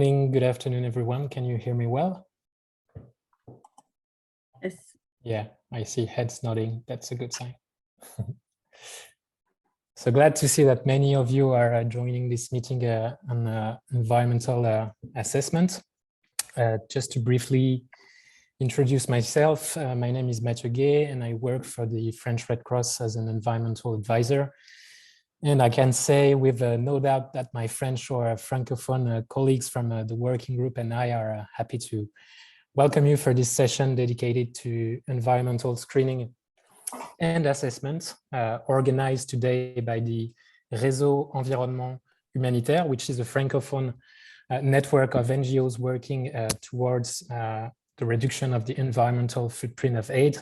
Good afternoon, everyone. Can you hear me well? Yes. Yeah, I see heads nodding. That's a good sign. So glad to see that many of you are joining this meeting on environmental assessment. Just to briefly introduce myself, my name is Mathieu Gay and I work for the French Red Cross as an environmental advisor. And I can say with no doubt that my French or Francophone colleagues from the working group and I are happy to welcome you for this session dedicated to environmental screening and assessment, organized today by the Réseau Environnement Humanitaire, which is a Francophone network of NGOs working towards the reduction of the environmental footprint of aid.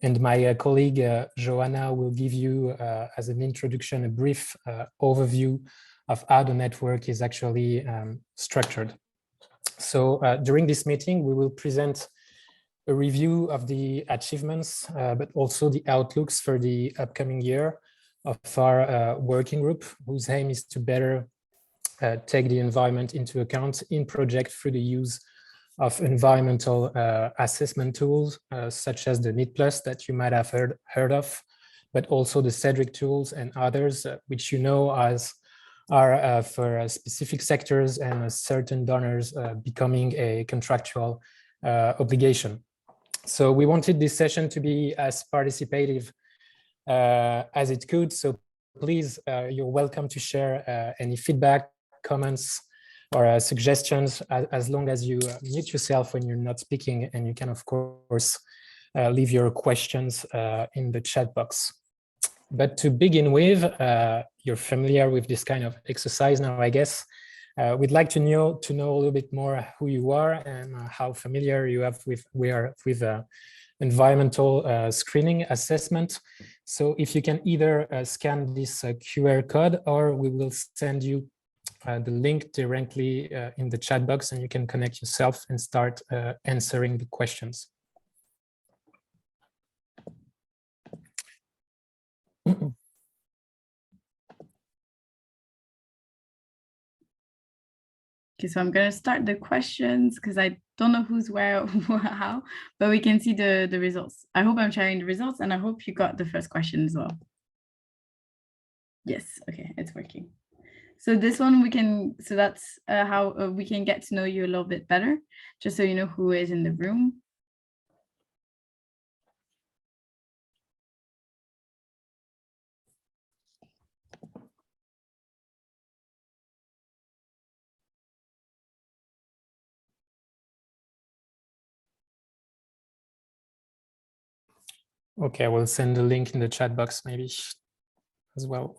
And my colleague, Joanna, will give you, as an introduction, a brief overview of how the network is actually structured. So during this meeting, we will present a review of the achievements, but also the outlooks for the upcoming year of our working group, whose aim is to better take the environment into account in project through the use of environmental assessment tools, such as the NIT Plus that you might have heard of, but also the CEDRIC tools and others, which you know as are for specific sectors and certain donors becoming a contractual obligation. So we wanted this session to be as participative as it could. So please, you're welcome to share any feedback, comments, or suggestions, as long as you mute yourself when you're not speaking, and you can, of course, leave your questions in the chat box. But to begin with, you're familiar with this kind of exercise now, I guess. We'd like to know a little bit more who you are and how familiar you have with environmental screening assessment. So if you can either scan this QR code, or we will send you the link directly in the chat box, and you can connect yourself and start answering the questions. Okay, so I'm going to start the questions because I don't know who's where, how, but we can see the results. I hope I'm sharing the results, and I hope you got the first question as well. Yes, okay, it's working. So this one so that's how we can get to know you a little bit better, just so you know who is in the room. Okay, I will send the link in the chat box maybe as well.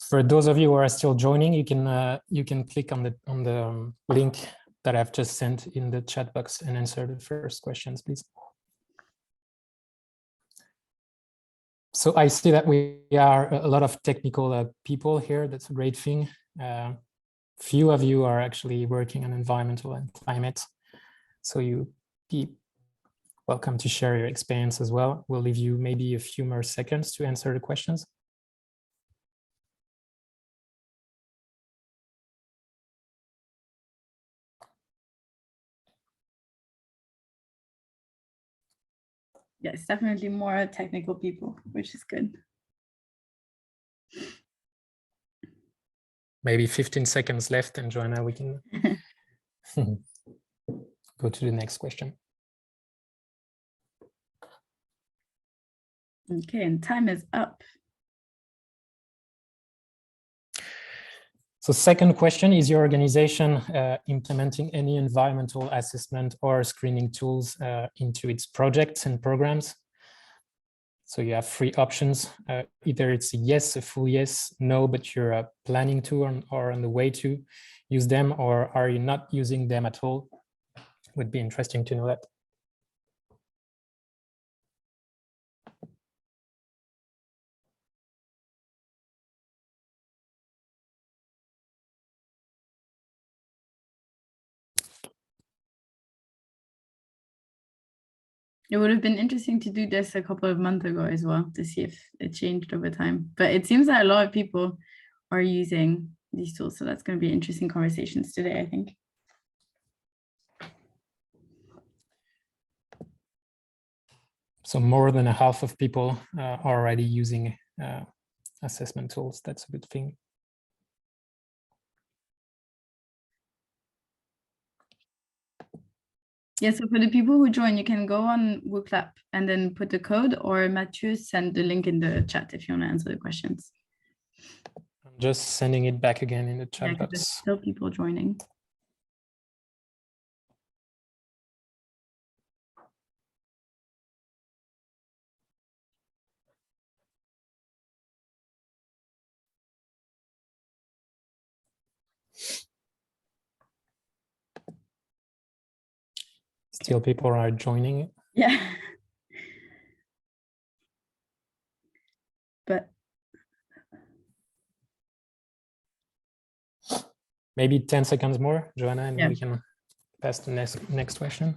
For those of you who are still joining, you can click on the link that I've just sent in the chat box and answer the first questions, please. So I see that we are a lot of technical people here. That's a great thing. Few of you are actually working on environmental and climate, so you be welcome to share your experience as well. We'll leave you maybe a few more seconds to answer the questions. Yes, definitely more technical people, which is good. Maybe 15 seconds left, and Joanna, we can go to the next question. Okay, and time is up. So second question, is your organization implementing any environmental assessment or screening tools into its projects and programs? So you have three options. Either it's a yes, a full yes, no, but you're planning to or on the way to use them, or are you not using them at all? Would be interesting to know that. It would have been interesting to do this a couple of months ago as well to see if it changed over time. But it seems that a lot of people are using these tools. So that's going to be interesting conversations today, I think. So more than a half of people are already using assessment tools. That's a good thing. Yeah, so for the people who join, you can go on WooClap and then put the code, or Mathieu, send the link in the chat if you want to answer the questions. I'm just sending it back again in the chat Yeah, because there's box. still people joining. Still people are joining. Yeah. But maybe 10 seconds more, Joanna, and yeah. we can pass the next question.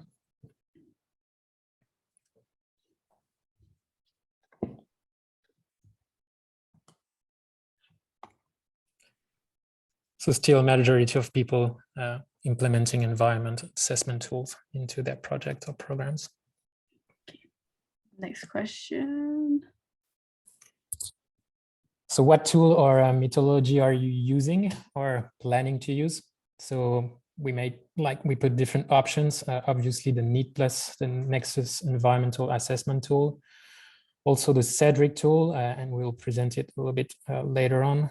So still a majority of people implementing environment assessment tools into their project or programs. Okay. Next question. So what tool or methodology are you using or planning to use? So we put different options, obviously the NEAT plus the Nexus environmental assessment tool, also the Cedric tool, and we'll present it a little bit later on.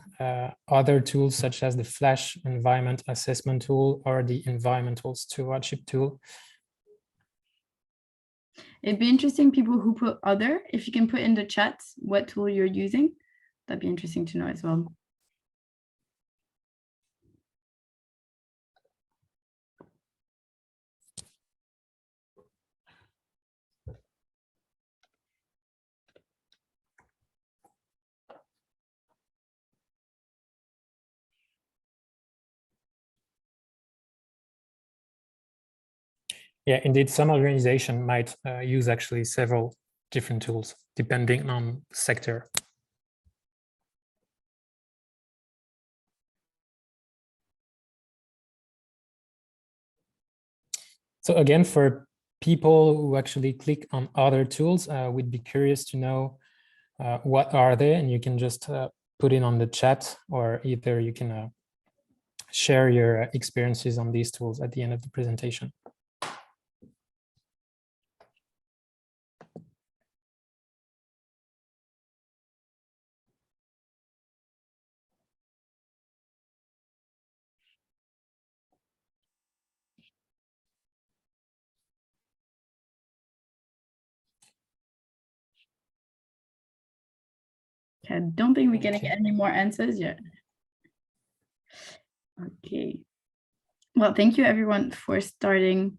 Other tools such as the Flash environment assessment tool or the environmental stewardship tool. It'd be interesting, people who put other, if you can put in the chat what tool you're using, that'd be interesting to know as well. Yeah, indeed, some organization might use actually several different tools depending on sector. So again, for people who actually click on other tools, we'd be curious to know what are they, and you can just put it on the chat, or either you can share your experiences on these tools at the end of the presentation. I don't think we're getting any more answers yet. Okay. Well, thank you everyone for starting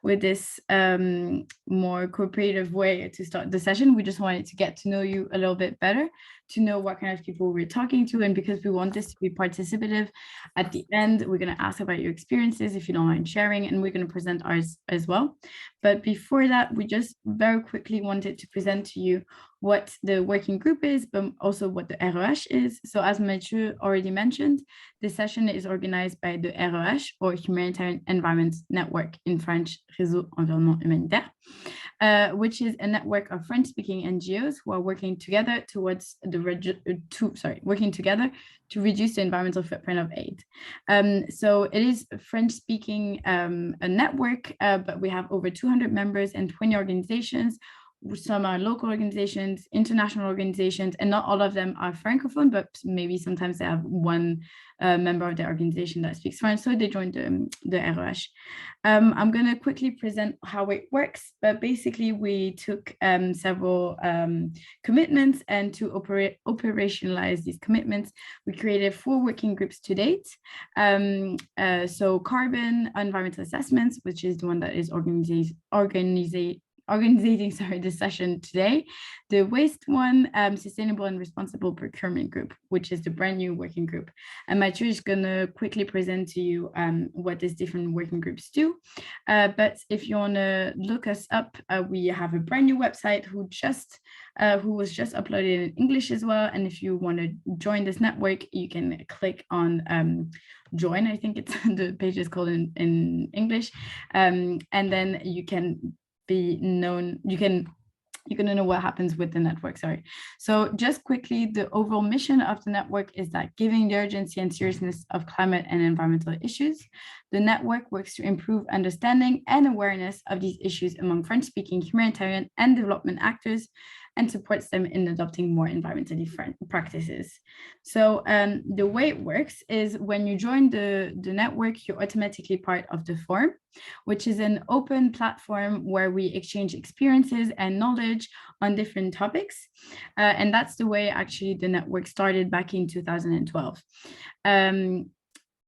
with this more cooperative way to start the session. We just wanted to get to know you a little bit better, to know what kind of people we're talking to. And because we want this to be participative, at the end, we're going to ask about your experiences, if you don't mind sharing, and we're going to present ours as well. But before that, we just very quickly wanted to present to you what the working group is, but also what the REH is. So as Mathieu already mentioned, this session is organized by the REH, or Humanitarian Environment Network, in French, Réseau Environnement Humanitaire, which is a network of French-speaking NGOs who are working together towards working together to reduce the environmental footprint of aid. So it is French-speaking a network, but we have over 200 members and 20 organizations. Some are local organizations, international organizations, and not all of them are Francophone, but maybe sometimes they have one member of the organization that speaks French, so they joined the REH. I'm going to quickly present how it works, but basically we took several commitments, and to operationalize these commitments, we created 4 working groups to date. So carbon environmental assessments, which is the one that is organized organizing this session today, the Waste One Sustainable and Responsible Procurement Group, which is the brand new working group. And Mathieu is going to quickly present to you what these different working groups do. But if you want to look us up, we have a brand new website who was just uploaded in English as well. And if you want to join this network, you can click on join. I think it's the page is called in English, and then you can be known. You can know what happens with the network. Sorry. So just quickly, the overall mission of the network is that giving the urgency and seriousness of climate and environmental issues, the network works to improve understanding and awareness of these issues among French-speaking humanitarian and development actors, and supports them in adopting more environmentally friendly practices. So the way it works is when you join the network, you're automatically part of the forum, which is an open platform where we exchange experiences and knowledge on different topics. And that's the way actually the network started back in 2012.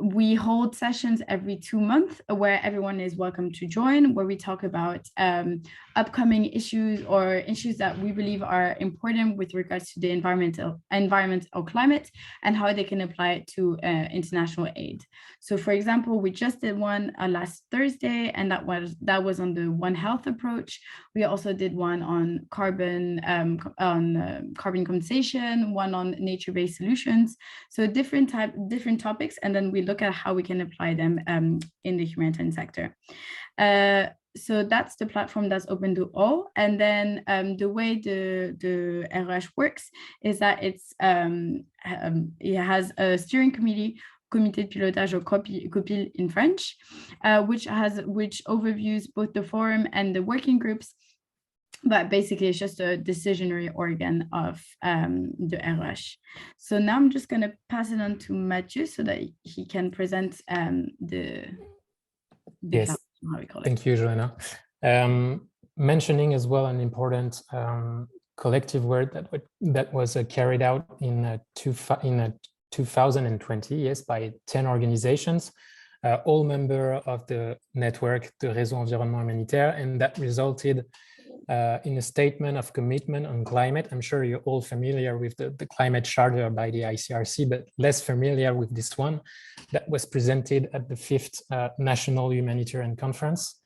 We hold sessions every 2 months where everyone is welcome to join, where we talk about upcoming issues or issues that we believe are important with regards to the environment or climate and how they can apply it to international aid. So for example, we just did one last Thursday, and that was on the One Health approach. We also did one on carbon compensation, one on nature-based solutions. So different topics, and then we look at how we can apply them in the humanitarian sector. So that's the platform that's open to all. And then the way the RH works is that it has a steering committee, Comité de pilotage or COPIL in French, which overviews both the forum and the working groups. But basically, it's just a decisionary organ of the RH. So now I'm just going to pass it on to Mathieu so that he can present the yes. How we call it. Thank you, Joanna. Mentioning as well an important collective work that was carried out in 2020, yes, by 10 organizations, all members of the network, the Réseau Environnement Humanitaire, and that resulted in a statement of commitment on climate. I'm sure you're all familiar with the climate charter by the ICRC, but less familiar with this one that was presented at the 5th National Humanitarian Conference.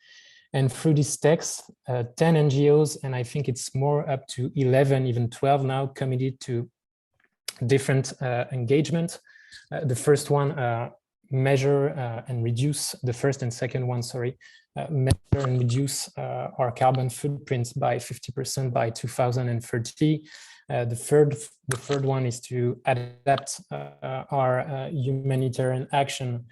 And through this text, 10 NGOs, and I think it's more up to 11, even 12 now, committed to different engagement. The first one, measure and reduce, the first and second one, sorry, measure and reduce our carbon footprints by 50% by 2030. The third one is to adapt our humanitarian action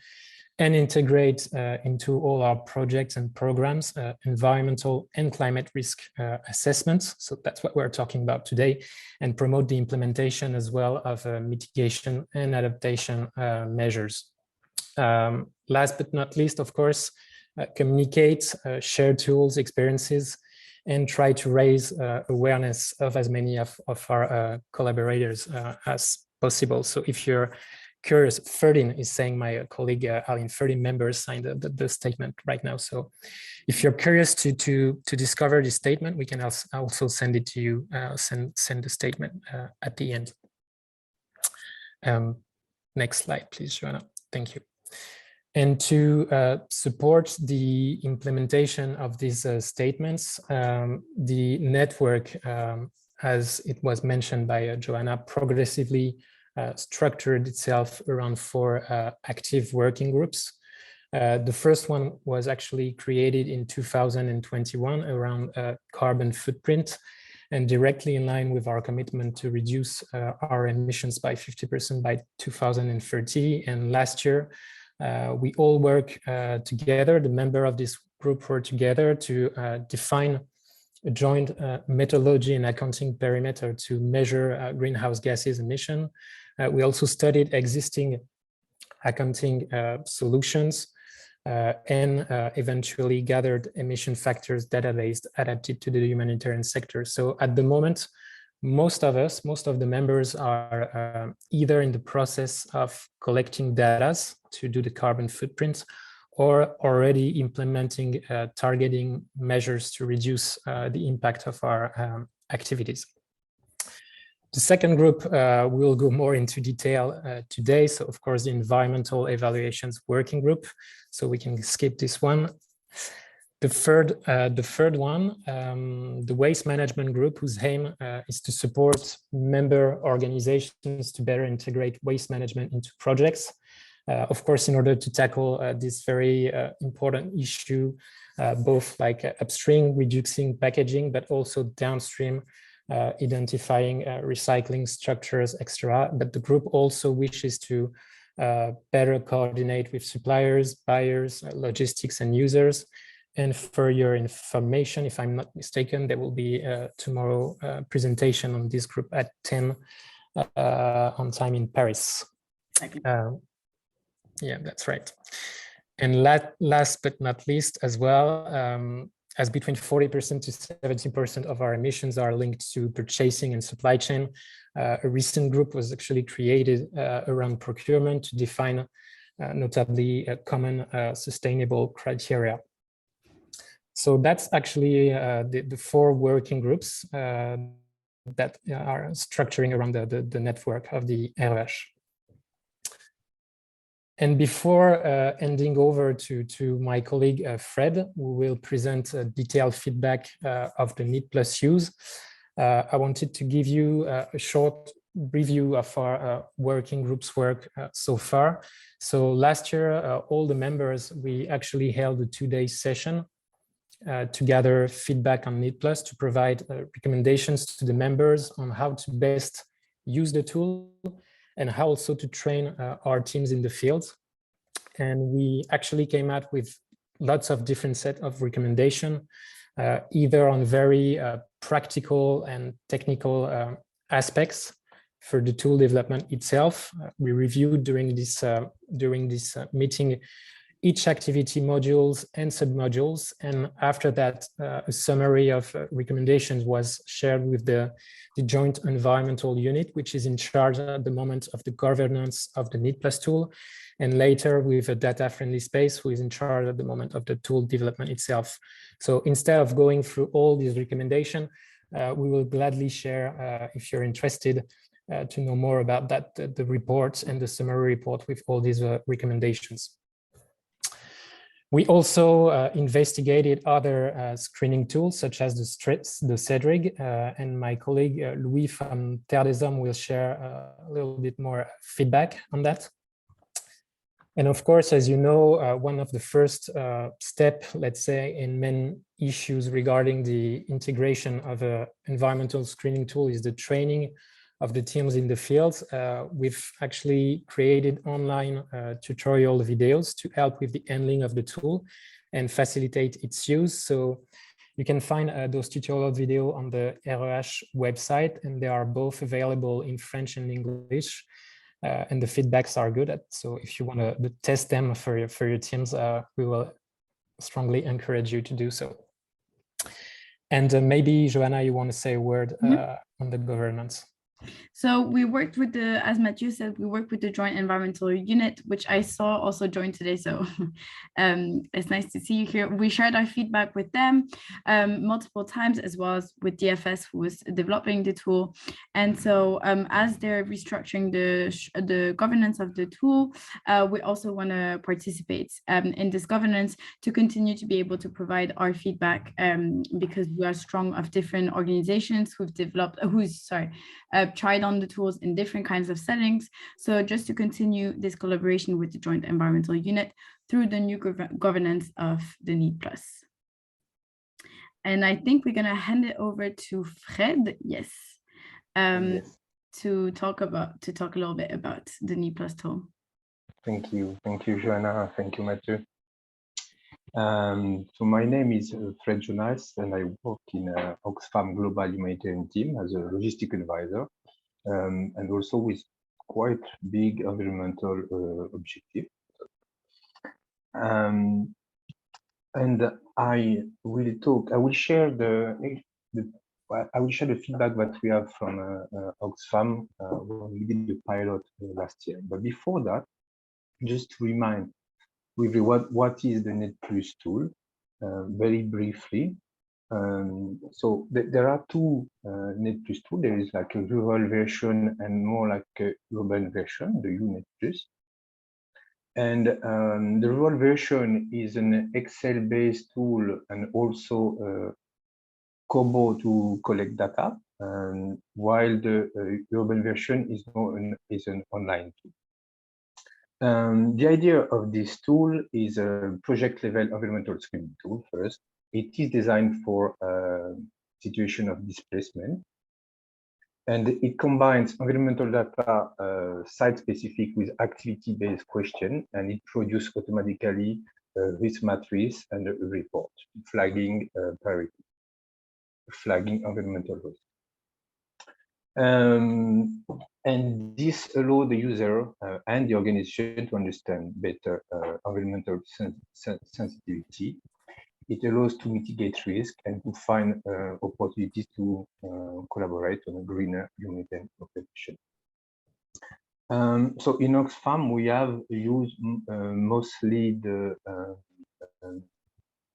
and integrate into all our projects and programs environmental and climate risk assessments. So that's what we're talking about today, and promote the implementation as well of mitigation and adaptation measures. Last but not least, of course, communicate, share tools, experiences, and try to raise awareness of as many of our collaborators as possible. So if you're curious, 13 is saying, my colleague Aline, 13 members signed the statement right now. So if you're curious to discover this statement, we can also send it to you, send the statement at the end. Next slide, please, Joanna. Thank you. And to support the implementation of these statements, the network, as it was mentioned by Joanna, progressively structured itself around 4 active working groups. The first one was actually created in 2021 around carbon footprint, and directly in line with our commitment to reduce our emissions by 50% by 2030. And last year, we all work together, the member of this group work together to define a joint methodology and accounting perimeter to measure greenhouse gases emission. We also studied existing accounting solutions and eventually gathered emission factors database adapted to the humanitarian sector. So at the moment, most of the members are either in the process of collecting data to do the carbon footprint, or already implementing targeting measures to reduce the impact of our activities. The second group will go more into detail today. So of course, the environmental evaluations working group. So we can skip this one. The third one, the waste management group, whose aim is to support member organizations to better integrate waste management into projects. Of course, in order to tackle this very important issue, both like upstream reducing packaging, but also downstream identifying recycling structures, etc. But the group also wishes to better coordinate with suppliers, buyers, logistics, and users. And for your information, if I'm not mistaken, there will be tomorrow presentation on this group at 10 on time in Paris. Yeah, that's right. And last but not least as well, as between 40% to 70% of our emissions are linked to purchasing and supply chain, a recent group was actually created around procurement to define notably common sustainable criteria. So that's actually the four working groups that are structuring around the network of the REH. And before handing over to my colleague Fred, who will present detailed feedback of the NEED Plus use, I wanted to give you a short review of our working group's work so far. So last year, all the members, we actually held a 2-day session to gather feedback on NEED Plus to provide recommendations to the members on how to best use the tool and how also to train our teams in the field. And we actually came out with lots of different set of recommendations, either on very practical and technical aspects for the tool development itself. We reviewed during this meeting each activity modules and submodules. And after that, a summary of recommendations was shared with the joint environmental unit, which is in charge at the moment of the governance of the NEED Plus tool. And later with a data friendly space, who is in charge at the moment of the tool development itself. So instead of going through all these recommendations, we will gladly share, if you're interested, to know more about that, the reports and the summary report with all these recommendations. We also investigated other screening tools, such as the CEDRIG, and my colleague Louis from Terre des Hommes will share a little bit more feedback on that. And of course, as you know, one of the first step, let's say, in main issues regarding the integration of an environmental screening tool is the training of the teams in the field. We've actually created online tutorial videos to help with the handling of the tool and facilitate its use. So you can find those tutorial videos on the REH website, and they are both available in French and English. And the feedbacks are good. So if you want to test them for your teams, we will strongly encourage you to do so. And maybe, Joanna, you want to say a word on the governance? So we worked with as Mathieu said, we worked with the joint environmental unit, which I saw also joined today. So it's nice to see you here. We shared our feedback with them multiple times, as well as with DFS, who was developing the tool. And so as they're restructuring the governance of the tool, we also want to participate in this governance to continue to be able to provide our feedback, because we are strong of different organizations who've developed, tried on the tools in different kinds of settings. So just to continue this collaboration with the joint environmental unit through the new governance of the NEED Plus. And I think we're going to hand it over to Fred, yes, to talk a little bit about the NEED Plus tool. Thank you, Joanna. Thank you, Mathieu. So my name is Fred Jonas, and I work in Oxfam Global Humanitarian Team as a logistic advisor, and also with quite big environmental objective. And I will share the feedback that we have from Oxfam when we did the pilot last year. But before that, just to remind with what is the Net Plus tool, very briefly. So there are two Net Plus tools. There is like a rural version and more like a urban version, the UNet Plus. And the rural version is an Excel-based tool and also Kobo to collect data, while the urban version is more is an online tool. The idea of this tool is a project-level environmental screening tool first. It is designed for a situation of displacement, and it combines environmental data site-specific with activity-based question, and it produces automatically a risk matrix and a report, flagging priority, flagging environmental risk. And this allows the user and the organization to understand better environmental sensitivity. It allows to mitigate risk and to find opportunities to collaborate on a greener humanitarian operation. So in Oxfam, we have used mostly the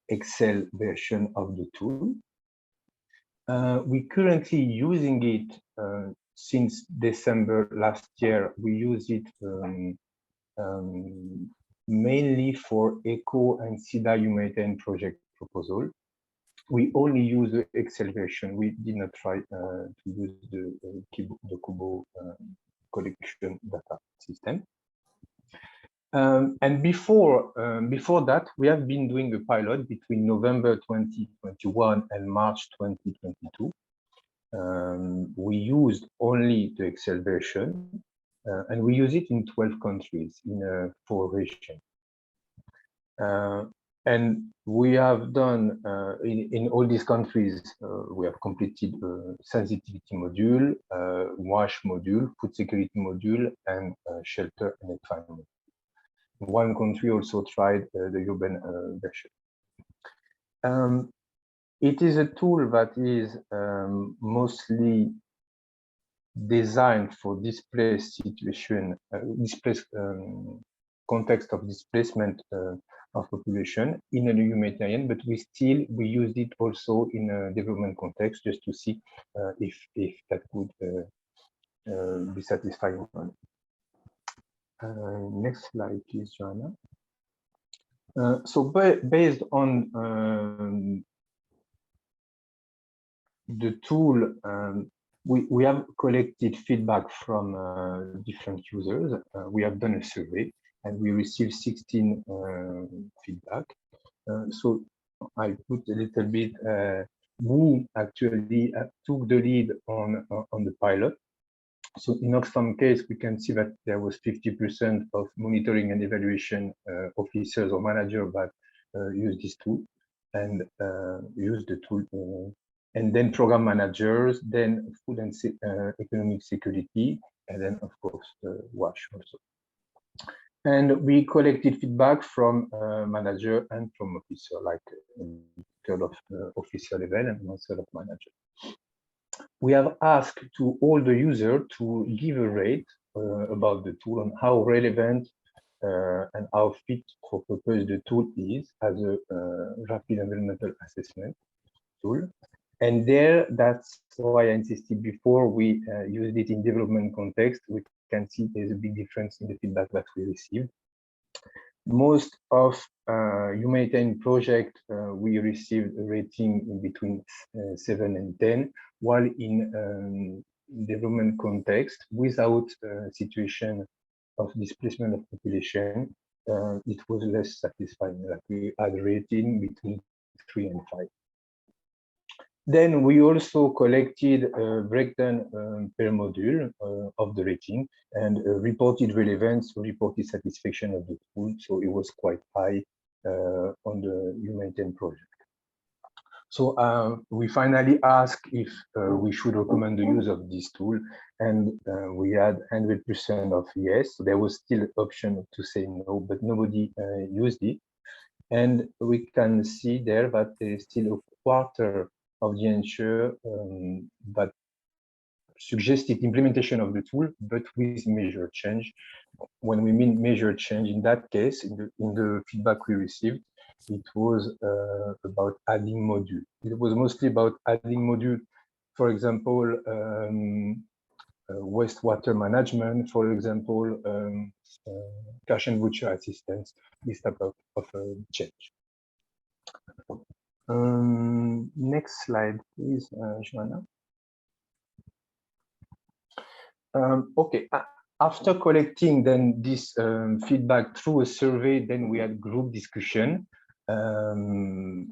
Excel version of the tool. We're currently using it since December last year. We use it mainly for ECHO and SIDA humanitarian project proposal. We only use the Excel version. We did not try to use the Kobo collection data system. And before that, we have been doing a pilot between November 2021 and March 2022. We used only the Excel version, and we use it in 12 countries in 4 regions. And we have done, in all these countries, we have completed sensitivity module, WASH module, food security module, and shelter and environment. One country also tried the urban version. It is a tool that is mostly designed for displaced situation, displaced context of displacement of population in a humanitarian, but we use it also in a development context just to see if that could be satisfying. Next slide, please, Joanna. So based on the tool, we have collected feedback from different users. We have done a survey and we received 16 feedback. So I put a little bit who actually took the lead on the pilot. So in Oxfam case, we can see that there was 50% of monitoring and evaluation officers or managers that use this tool and use the tool. And then program managers, then food and economic security, and then of course WASH also. And we collected feedback from manager and from officer, like third of officer level and one third of manager. We have asked to all the users to give a rate about the tool and how relevant and how fit for purpose the tool is as a rapid environmental assessment tool. And there, that's why I insisted before we used it in development context. We can see there's a big difference in the feedback that we received. Most of humanitarian project, we received a rating in between 7 and 10, while in development context, without situation of displacement of population, it was less satisfying. Like we had a rating between 3 and 5. Then we also collected a breakdown per module of the rating and reported relevance, reported satisfaction of the tool. So it was quite high on the humanitarian project. So we finally asked if we should recommend the use of this tool, and we had 100% of yes. So there was still an option to say no, but nobody used it. And we can see there that there is still a quarter of the answer that suggested implementation of the tool, but with major change. when we mean measure change, in that case, in the feedback we received, it was about adding module. It was mostly about adding module, for example, wastewater management, for example, cash and voucher assistance, this type of change. Next slide, please, Joanna. Okay, after collecting then this feedback through a survey, then we had group discussion, and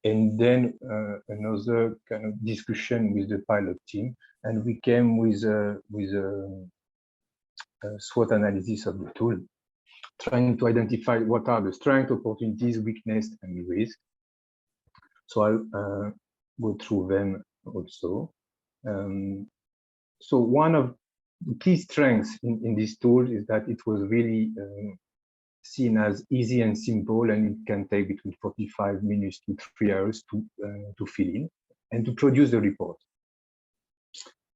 then another kind of discussion with the pilot team, and we came with a SWOT analysis of the tool, trying to identify what are the strengths, opportunities, weakness, and risk. So I'll go through them also. So one of the key strengths in this tool is that it was really seen as easy and simple, and it can take between 45 minutes to 3 hours to fill in and to produce the report.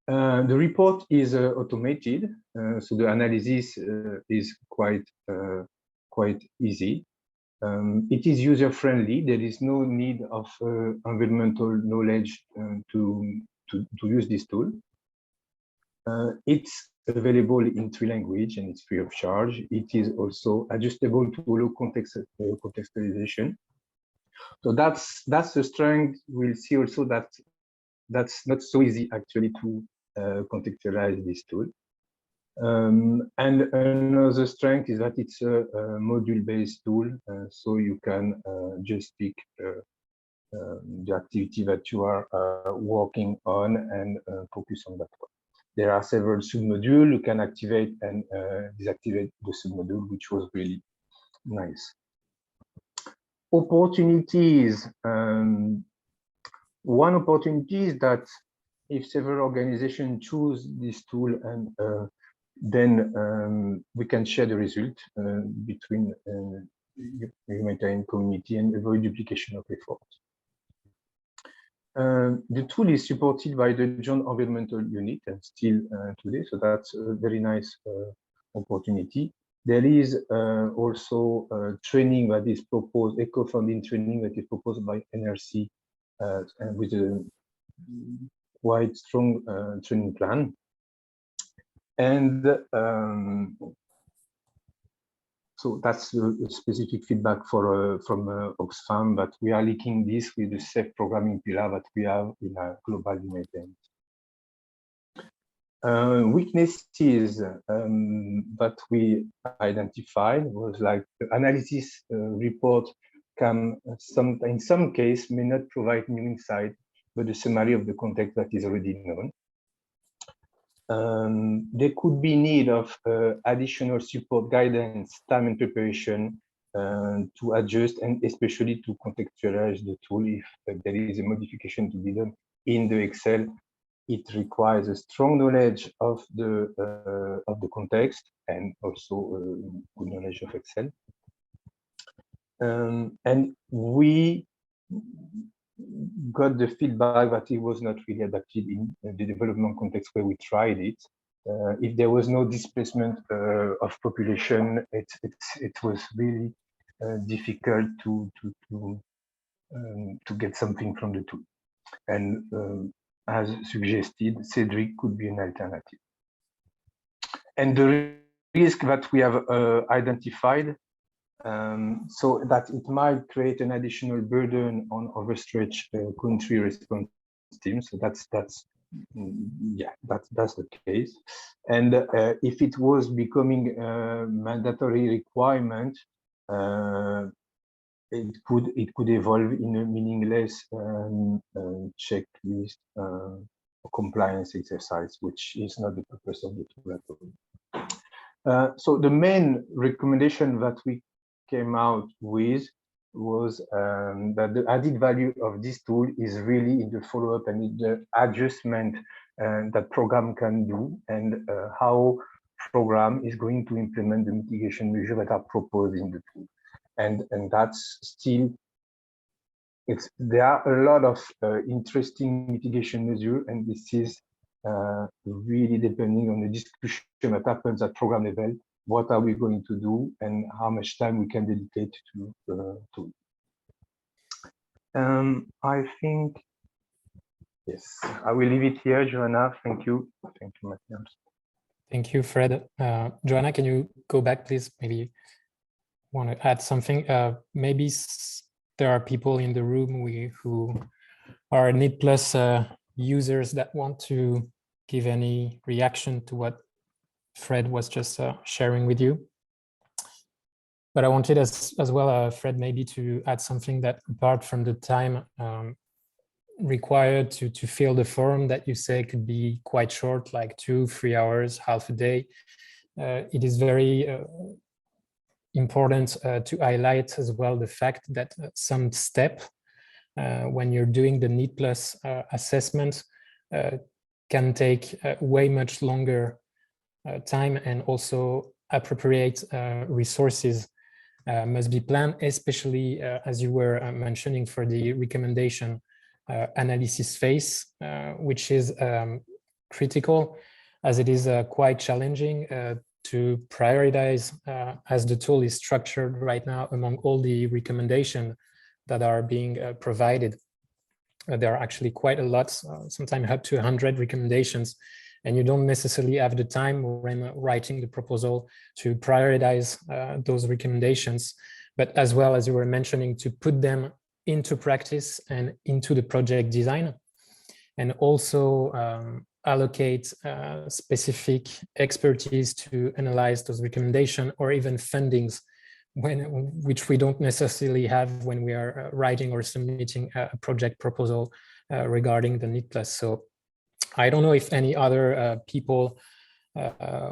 The report is automated, so the analysis is quite easy. It is user-friendly. There is no need of environmental knowledge to use this tool. It's available in 3 languages and it's free of charge. It is also adjustable to allow contextualization. So that's the strength. We'll see also that that's not so easy actually to contextualize this tool. And another strength is that it's a module-based tool, so you can just pick the activity that you are working on and focus on that one. There are several submodules. You can activate and deactivate the submodule, which was really nice. Opportunities. One opportunity is that if several organizations choose this tool, and then we can share the result between the humanitarian community and avoid duplication of effort. The tool is supported by the Joint Environmental Unit and still today, so that's a very nice opportunity. There is also training that is proposed, eco-funding training that is proposed by NRC and with a quite strong training plan. And so that's a specific feedback for from Oxfam, that we are linking this with the safe programming pillar that we have in our global humanitarian. Weaknesses that we identified was like the analysis report can in some case may not provide new insight, but a summary of the context that is already known. There could be need of additional support, guidance, time and preparation to adjust and especially to contextualize the tool. If there is a modification to be done in the Excel, it requires a strong knowledge of the context and also good knowledge of Excel. And we got the feedback that it was not really adapted in the development context where we tried it. If there was no displacement of population, it was really difficult to get something from the tool. And as suggested, Cedric could be an alternative. And the risk that we have identified, so that it might create an additional burden on overstretched country response teams. So that's the case. And if it was becoming a mandatory requirement, it could evolve in a meaningless checklist compliance exercise, which is not the purpose of the tool at all. So the main recommendation that we came out with was that the added value of this tool is really in the follow-up and in the adjustment that program can do, and how program is going to implement the mitigation measures that are proposed in the tool. And that's still, there are a lot of interesting mitigation measures, and this is really depending on the discussion that happens at program level, what are we going to do and how much time we can dedicate to it. I think, yes, I will leave it here, Joanna. Thank you. Thank you, Matthias. Thank you, Fred. Joanna, can you go back, please? Maybe want to add something. Maybe there are people in the room who are NEET Plus users that want to give any reaction to what Fred was just sharing with you. But I wanted as well, Fred, maybe to add something that apart from the time required to fill the form that you say could be quite short, like 2-3 hours, half a day, it is very important to highlight as well the fact that some step when you're doing the NEET Plus assessment can take way much longer time, and also appropriate resources must be planned, especially as you were mentioning for the recommendation analysis phase, which is critical, as it is quite challenging to prioritize as the tool is structured right now among all the recommendations that are being provided. There are actually quite a lot, sometimes up to 100 recommendations, and you don't necessarily have the time when writing the proposal to prioritize those recommendations, but as well, as you were mentioning, to put them into practice and into the project design, and also allocate specific expertise to analyze those recommendations, or even fundings which we don't necessarily have when we are writing or submitting a project proposal regarding the NEET Plus. So I don't know if any other people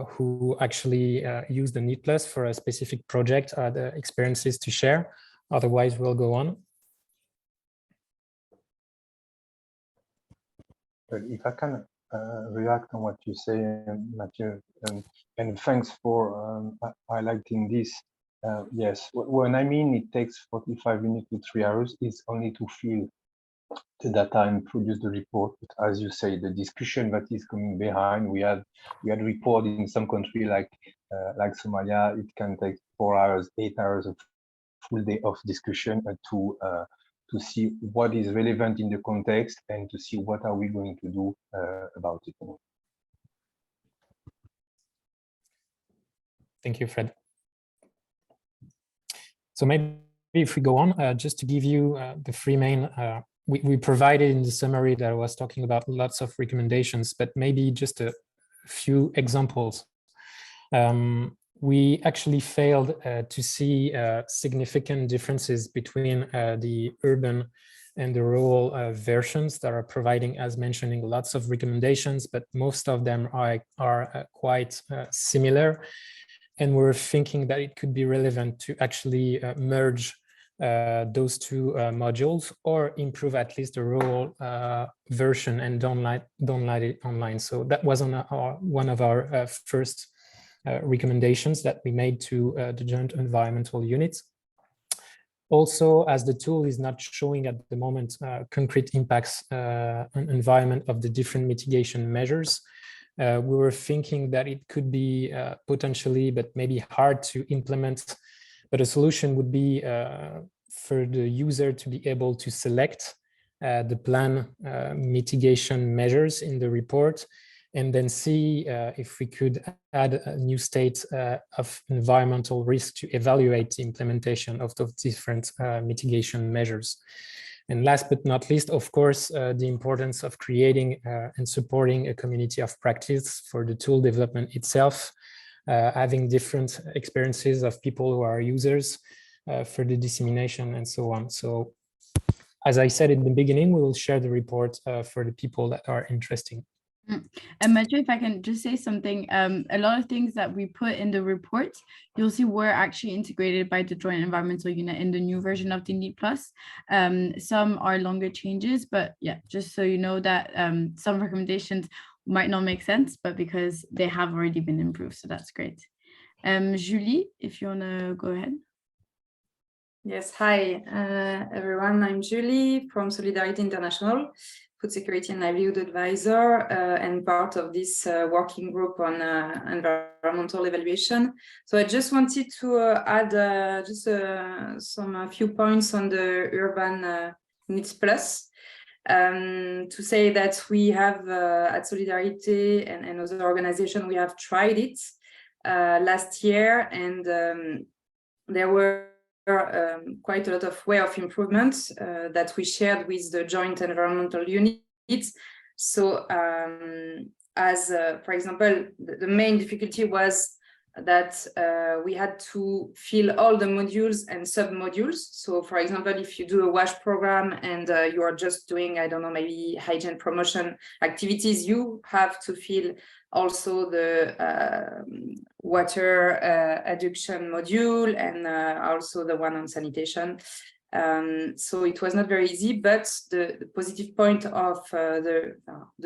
who actually use the NEET Plus for a specific project are the experiences to share. Otherwise, we'll go on. But if I can react on what you say, Mathieu, and thanks for highlighting this. Yes, when I mean it takes 45 minutes to 3 hours, it's only to fill the data and produce the report. But as you say, the discussion that is coming behind, we had report in some country like Somalia, it can take 4 hours, 8 hours, a full day of discussion to see what is relevant in the context and to see what are we going to do about it. Thank you, Fred. So maybe if we go on, just to give you the three main, we provided in the summary that I was talking about lots of recommendations, but maybe just a few examples. We actually failed to see significant differences between the urban and the rural versions that are providing, as mentioning, lots of recommendations, but most of them are quite similar. And we're thinking that it could be relevant to actually merge those two modules, or improve at least the rural version and don't let it online. So that was on one of our first recommendations that we made to the joint environmental units. Also, as the tool is not showing at the moment concrete impacts on environment of the different mitigation measures, we were thinking that it could be potentially, but maybe hard to implement, but a solution would be for the user to be able to select the plan mitigation measures in the report, and then see if we could add a new state of environmental risk to evaluate the implementation of those different mitigation measures. And last but not least, of course, the importance of creating and supporting a community of practice for the tool development itself, having different experiences of people who are users for the dissemination and so on. So as I said in the beginning, we will share the report for the people that are interested. And Mathieu, if I can just say something, a lot of things that we put in the report, you'll see were actually integrated by the Joint Environmental Unit in the new version of the NEET Plus. Some are longer changes, but yeah, just so you know that some recommendations might not make sense, but because they have already been improved, so that's great. Julie, if you want to go ahead. Yes, hi everyone. I'm Julie from Solidarity International, Food Security and Livelihood Advisor, and part of this working group on environmental evaluation. So I just wanted to add a few points on the Urban Needs Plus. To say that we have at Solidarity and other organizations, we have tried it last year, and there were quite a lot of way of improvements that we shared with the joint environmental units. So as for example, the main difficulty was that we had to fill all the modules and sub-modules. So for example, if you do a WASH program and you are just doing, I don't know, maybe hygiene promotion activities, you have to fill also the water adduction module and also the one on sanitation. So it was not very easy, but the positive point of the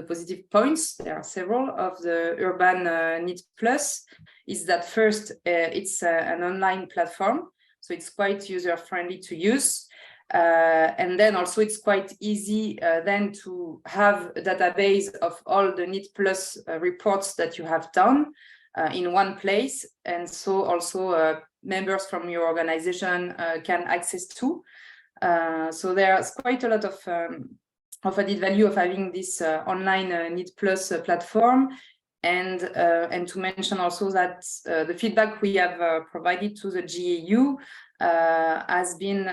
positive points, there are several, of the Urban Need Plus, is that first, it's an online platform, so it's quite user-friendly to use. And then also it's quite easy then to have a database of all the Need Plus reports that you have done in one place. And so also members from your organization can access to. So there's quite a lot of added value of having this online Need Plus platform. And to mention also that the feedback we have provided to the GAU has been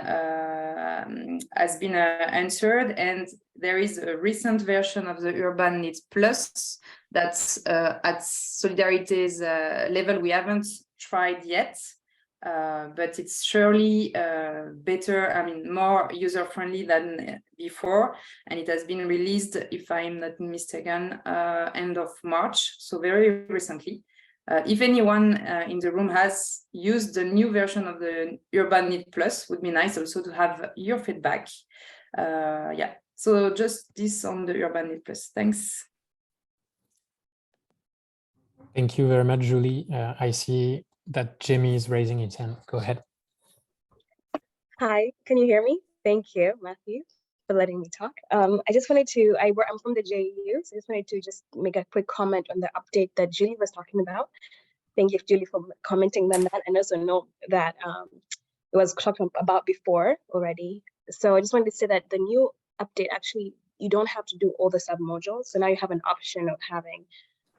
answered, and there is a recent version of the Urban Needs Plus that's at Solidarity's level we haven't tried yet, but it's surely better, I mean, more user-friendly than before, and it has been released, if I'm not mistaken, end of March, so very recently. If anyone in the room has used the new version of the Urban Need Plus, would be nice also to have your feedback. Yeah, so just this on the Urban Need Plus. Thanks. Thank you very much, Julie. I see that Jamie is raising his hand. Go ahead. Hi, can you hear me? Thank you, Matthew, for letting me talk. I just wanted to, I'm from the JU, so I just wanted to just make a quick comment on the update that Julie was talking about. Thank you, Julie, for commenting on that, and also know that it was talked about before already. So I just wanted to say that the new update, actually, you don't have to do all the sub-modules. So now you have an option of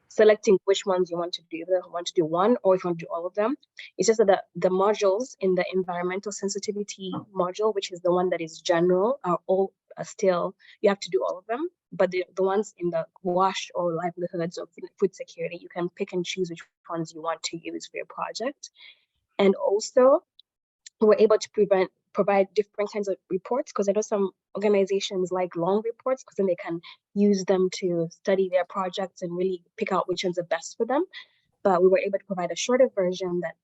selecting which ones you want to do, whether you want to do one or if you want to do all of them. It's just that the modules in the environmental sensitivity module, which is the one that is general, are all still, you have to do all of them. But the ones in the WASH or livelihoods or food security, you can pick and choose which ones you want to use for your project. And also, we're able to provide different kinds of reports, because I know some organizations like long reports, because then they can use them to study their projects and really pick out which ones are best for them. But we were able to provide a shorter version that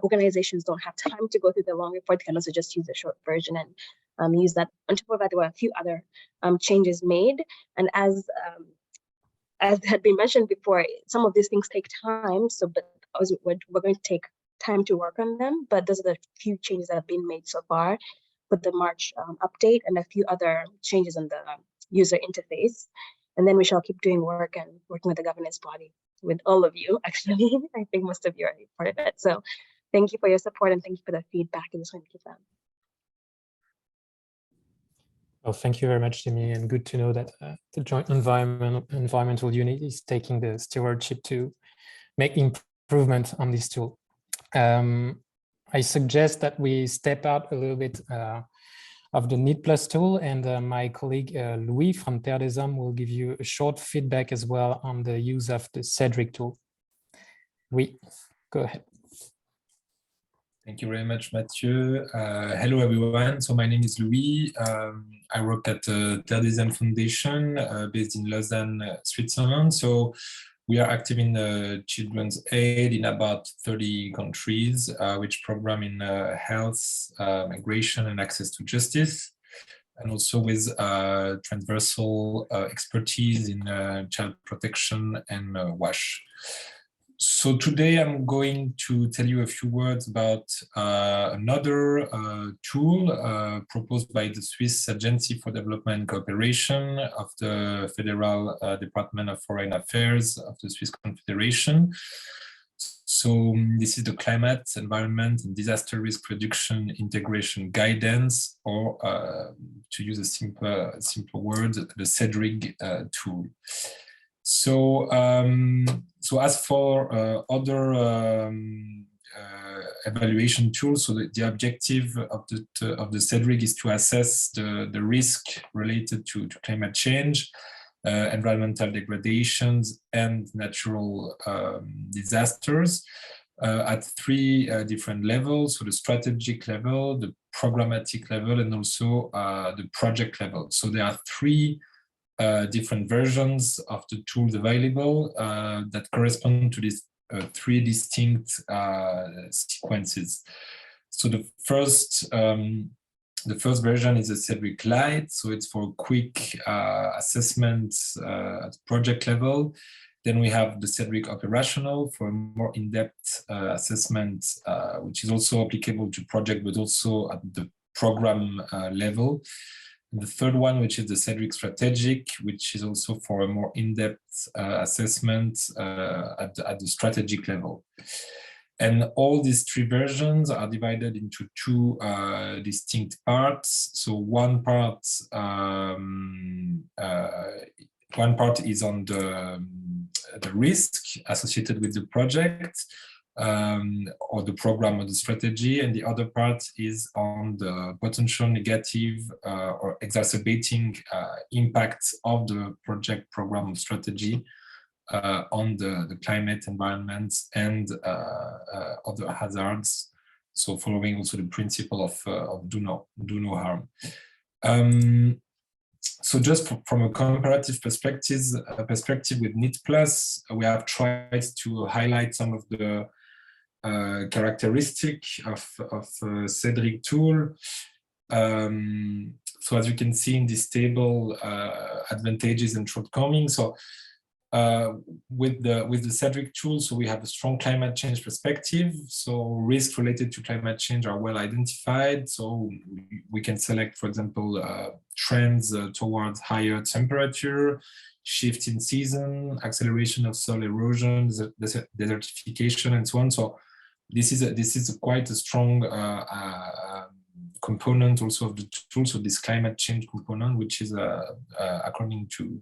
organizations don't have time to go through the long report. They can also just use the short version and use that. On top of that, there were a few other changes made. And as had been mentioned before, some of these things take time. So, but we're going to take time to work on them, but those are the few changes that have been made so far with the March update, and a few other changes on the user interface. And then we shall keep doing work and working with the governance body, with all of you, actually. I think most of you are part of it. So thank you for your support and thank you for the feedback. I just want to give that. Well, thank you very much, Jimmy, and good to know that the joint environmental unit is taking the stewardship to make improvement on this tool. I suggest that we step out a little bit of the Need Plus tool, and my colleague Louis from Terre des Hommes will give you a short feedback as well on the use of the Cedric tool. Louis, go ahead. Thank you very much, Mathieu. Hello, everyone. So my name is Louis. I work at the Terre des Hommes Foundation based in Lausanne, Switzerland. So we are active in children's aid in about 30 countries, which program in health, migration, and access to justice, and also with transversal expertise in child protection and WASH. So today I'm going to tell you a few words about another tool proposed by the Swiss Agency for Development and Cooperation of the Federal Department of Foreign Affairs of the Swiss Confederation. So this is the Climate, Environment and Disaster Risk Reduction Integration Guidance, or to use a simple word, the CEDRIG tool. So, so as for other evaluation tools, so the objective of the CEDRIG is to assess the risk related to climate change, environmental degradations, and natural disasters at three different levels. So the strategic level, the programmatic level, and also the project level. So there are three different versions of the tools available that correspond to these three distinct sequences. So the first version is a CEDRIG Lite, so it's for quick assessment at project level. Then we have the CEDRIG Operational for a more in-depth assessment, which is also applicable to project, but also at the program level. And the third one, which is the CEDRIG Strategic, which is also for a more in-depth assessment at the strategic level. And all these three versions are divided into two distinct parts. So one part is on the risk associated with the project, or the program or the strategy, and the other part is on the potential negative or exacerbating impact of the project, program, or strategy on the climate, environment, and other hazards. So following also the principle of do no harm. So just from a comparative perspective with NIT+, we have tried to highlight some of the characteristic of CEDRIG tool. So as you can see in this table, advantages and shortcomings. So with the CEDRIG tool, so we have a strong climate change perspective. So risks related to climate change are well identified. So we can select, for example, trends towards higher temperature, shift in season, acceleration of soil erosion, desertification, and so on. So this is quite a strong component also of the tool. So this climate change component, which is according to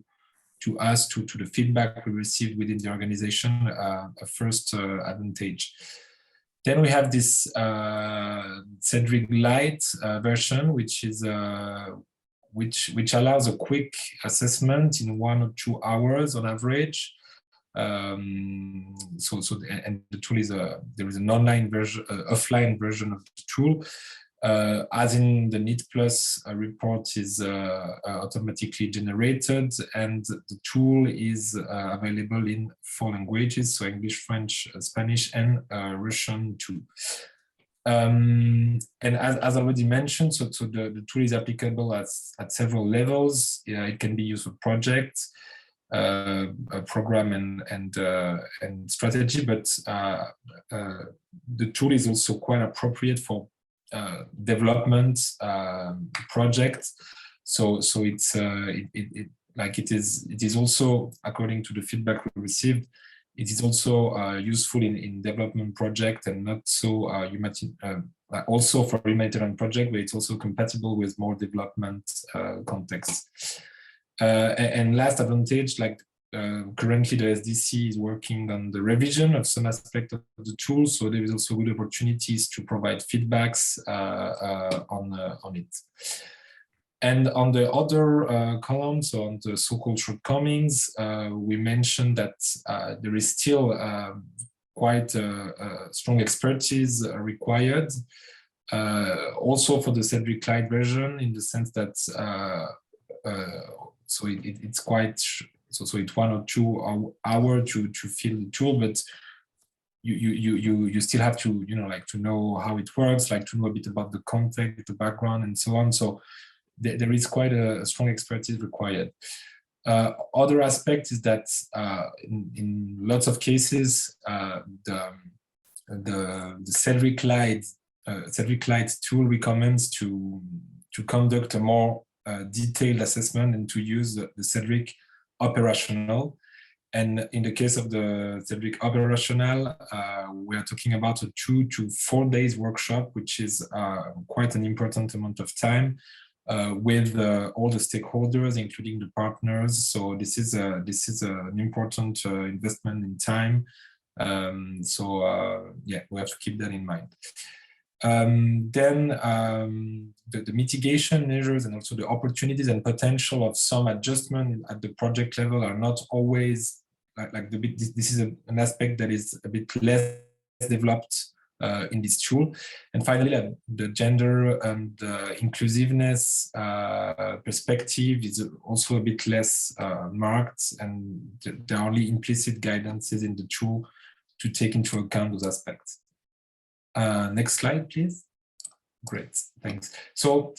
us, to the feedback we received within the organization, a first advantage. Then we have this CEDRIG Lite version, which is which allows a quick assessment in 1 or 2 hours on average. And the tool is there is an online version, offline version of the tool. As in the NIT+ report is automatically generated, and the tool is available in 4 languages, so English, French, Spanish, and Russian too. And as already mentioned, so the tool is applicable at several levels. It can be used for projects, a program, and strategy, but the tool is also quite appropriate for development projects. So it's it is also, according to the feedback we received, it is also useful in development project, and not so also for humanitarian project, but it's also compatible with more development contexts. And last advantage, currently the SDC is working on the revision of some aspect of the tool, so there is also good opportunities to provide feedbacks on it. And on the other column, so on the so-called shortcomings, we mentioned that there is still quite a strong expertise required, also for the CEDRIG Lite version, in the sense that it's quite. So it's 1 or 2 hours to fill the tool, but you still have to to know how it works, to know a bit about the context, the background, and so on. So there is quite a strong expertise required. Other aspect is that in lots of cases, the Cedric Light tool recommends to conduct a more detailed assessment and to use the Cedric operational. And in the case of the Cedric operational, we are talking about a 2 to 4 days workshop, which is quite an important amount of time with all the stakeholders, including the partners. So this is an important investment in time. Yeah, we have to keep that in mind. Then the mitigation measures and also the opportunities and potential of some adjustment at the project level are not always this is an aspect that is a bit less developed in this tool. And finally, the gender and inclusiveness perspective is also a bit less marked, and there are only implicit guidances in the tool to take into account those aspects. Next slide, please. Great, thanks. So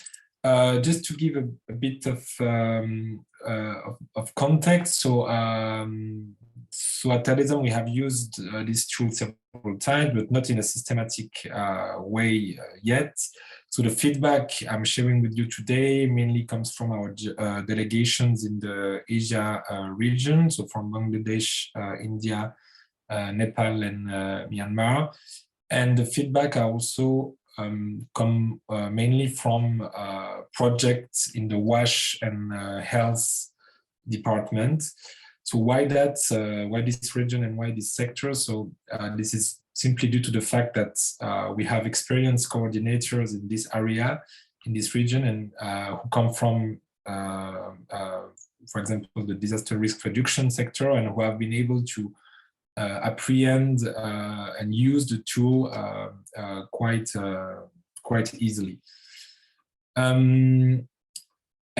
just to give a bit of context, so at Tadezon, we have used this tool several times, but not in a systematic way yet. So the feedback I'm sharing with you today mainly comes from our delegations in the Asia region, so from Bangladesh, India, Nepal, and Myanmar. And the feedback are also come mainly from projects in the WASH and health department. So why that? Why this region and why this sector? So this is simply due to the fact that we have experienced coordinators in this area, in this region, and who come from, for example, the disaster risk reduction sector, and who have been able to apprehend and use the tool quite easily.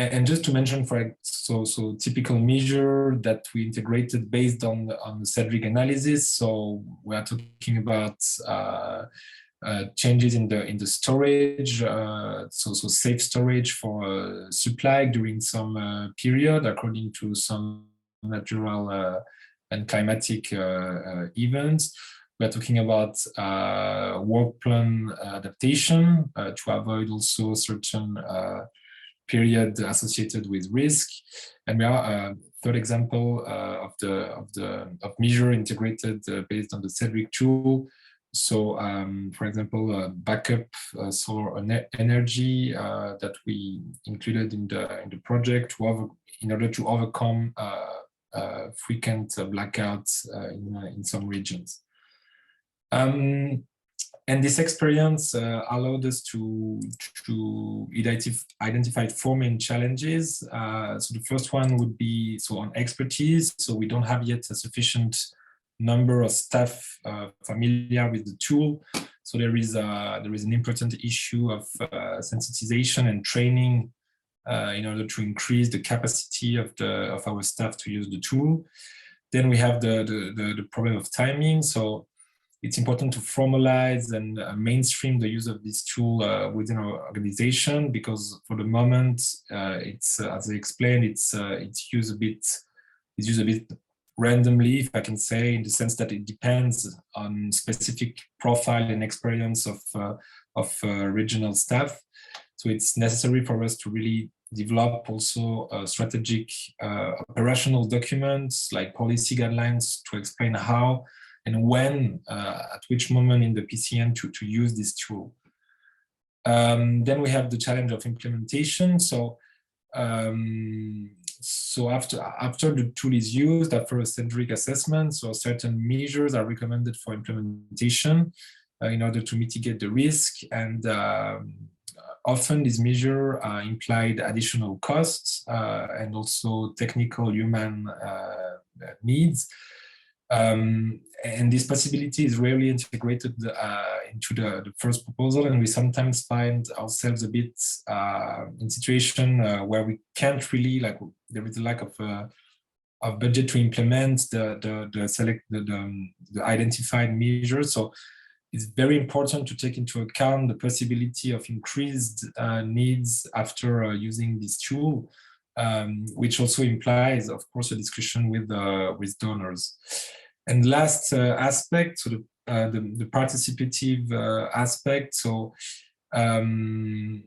And just to mention, so typical measure that we integrated based on the Cedric analysis. So we are talking about changes in the storage, so safe storage for supply during some period according to some natural and climatic events. We're talking about work plan adaptation to avoid also certain period associated with risk. And we are third example of measure integrated based on the Cedric tool. So, for example, backup solar energy that we included in the project in order to overcome frequent blackouts in some regions. And this experience allowed us to identify 4 main challenges. So the first one would be on expertise. So we don't have yet a sufficient number of staff familiar with the tool. So there is an important issue of sensitization and training in order to increase the capacity of our staff to use the tool. Then we have the problem of timing. So it's important to formalize and mainstream the use of this tool within our organization, because for the moment, it's as I explained, it's used a bit randomly, if I can say, in the sense that it depends on specific profile and experience of regional staff. So it's necessary for us to really develop also strategic operational documents like policy guidelines to explain how and when, at which moment in the PCN to use this tool. Then we have the challenge of implementation. So after the tool is used, after a Cedric assessment, so certain measures are recommended for implementation in order to mitigate the risk. And often these measures implied additional costs and also technical human needs. And this possibility is rarely integrated into the first proposal, and we sometimes find ourselves a bit in situation where we can't really, there is a lack of budget to implement the identified measures. So it's very important to take into account the possibility of increased needs after using this tool. which also implies, of course, a discussion with donors. And last aspect, so the participative aspect. So the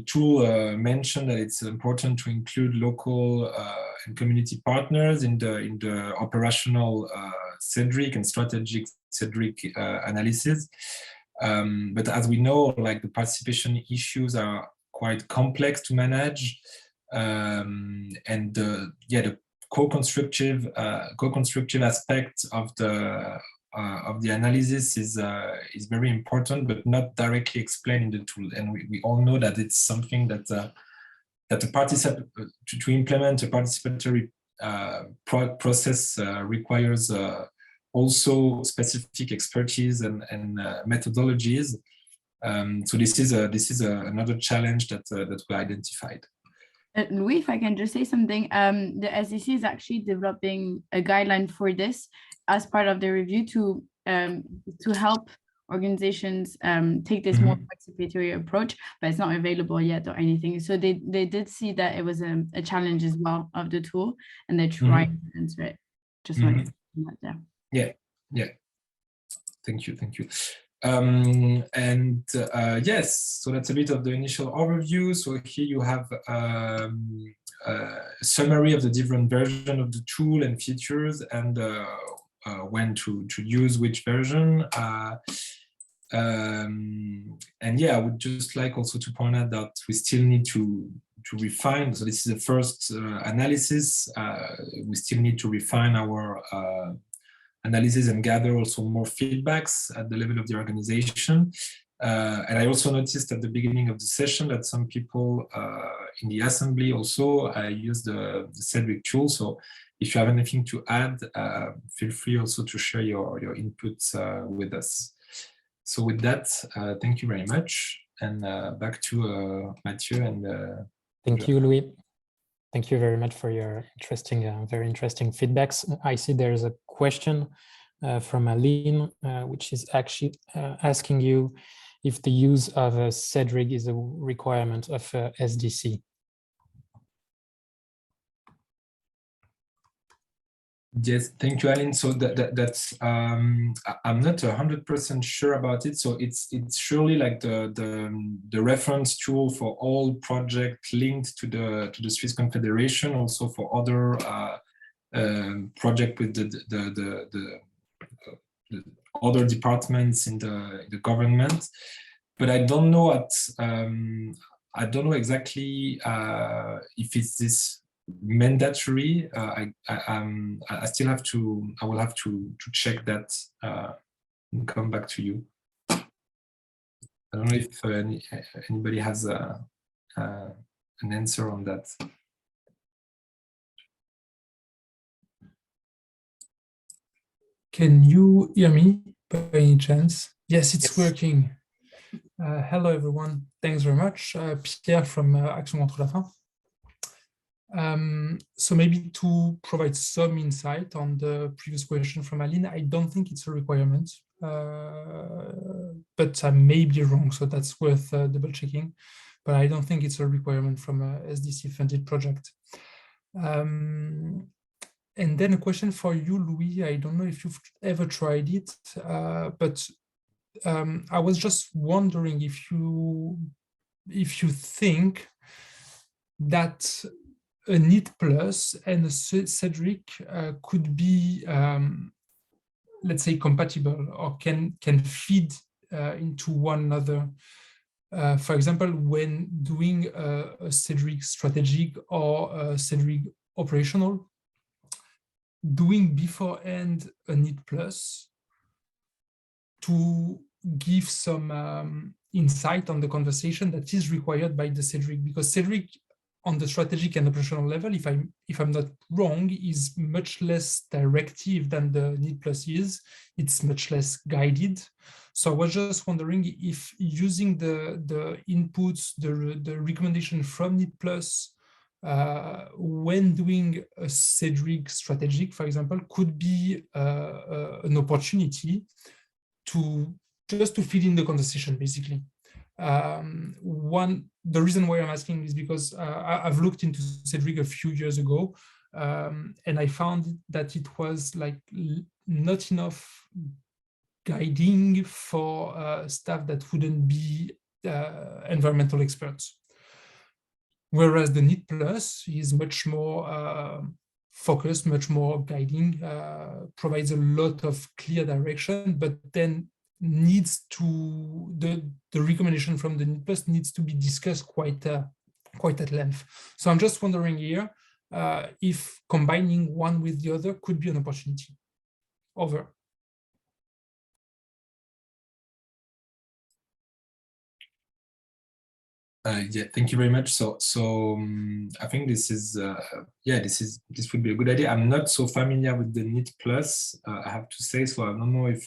tool mentioned that it's important to include local and community partners in the operational CEDRIC and strategic CEDRIC analysis. But as we know, like the participation issues are quite complex to manage, and the co-constructive aspect of the analysis is very important, but not directly explained in the tool. And we all know that it's something that to implement a participatory process requires also specific expertise and methodologies. So this is another challenge that we identified. Louis, if I can just say something, the SDC is actually developing a guideline for this as part of the review to help organizations take this more participatory approach, but it's not available yet or anything. So they did see that it was a challenge as well of the tool, and they're trying to answer it. Just wanted to say that there. Yeah. Thank you. Yes, so that's a bit of the initial overview. So here you have a summary of the different versions of the tool and features, and when to use which version. And yeah, I would just like also to point out that we still need to refine. So this is the first analysis. We still need to refine our analysis and gather also more feedbacks at the level of the organization. And I also noticed at the beginning of the session that some people in the assembly also use the CEDRIC tool. So if you have anything to add, feel free also to share your inputs with us. So with that, thank you very much. And back to Mathieu and thank you, Louis. Thank you very much for your very interesting feedbacks. I see there's a question from Aline, which is actually asking you if the use of a CEDRIC is a requirement of SDC. Yes, thank you, Aline. So that's I'm not 100% sure about it. So it's surely like the reference tool for all projects linked to the Swiss Confederation, also for other project with the other departments in the government. But I don't know exactly if it's this mandatory. I will have to check that and come back to you. I don't know if anybody has an answer on that. Can you hear me by any chance? Yes, it's working. Hello, everyone. Thanks very much. Pierre from Action contre la faim. So maybe to provide some insight on the previous question from Aline, I don't think it's a requirement, but I may be wrong, so that's worth double checking. But I don't think it's a requirement from a SDC funded project. And then a question for you, Louis. I don't know if you've ever tried it, but I was just wondering if you think that a NIT plus and a CEDRIC could be, let's say, compatible or can feed into one another. For example, when doing a CEDRIC strategic or a CEDRIC operational, doing beforehand a NIT plus to give some insight on the conversation that is required by the CEDRIC, because CEDRIC on the strategic and operational level, if I'm not wrong, is much less directive than the NIT plus is. It's much less guided. So I was just wondering if using the inputs, the recommendation from NIT plus when doing a CEDRIC strategic, for example, could be an opportunity to just to feed in the conversation, basically. One the reason why I'm asking is because I've looked into Cedric a few years ago, and I found that it was like not enough guiding for staff that wouldn't be environmental experts. Whereas the NEET Plus is much more focused, much more guiding, provides a lot of clear direction, but then needs to, the recommendation from the NEET Plus needs to be discussed quite at length. So I'm just wondering here if combining one with the other could be an opportunity. Over. Yeah, thank you very much. So I think this is this would be a good idea. I'm not so familiar with the NEET Plus, I have to say, so I don't know if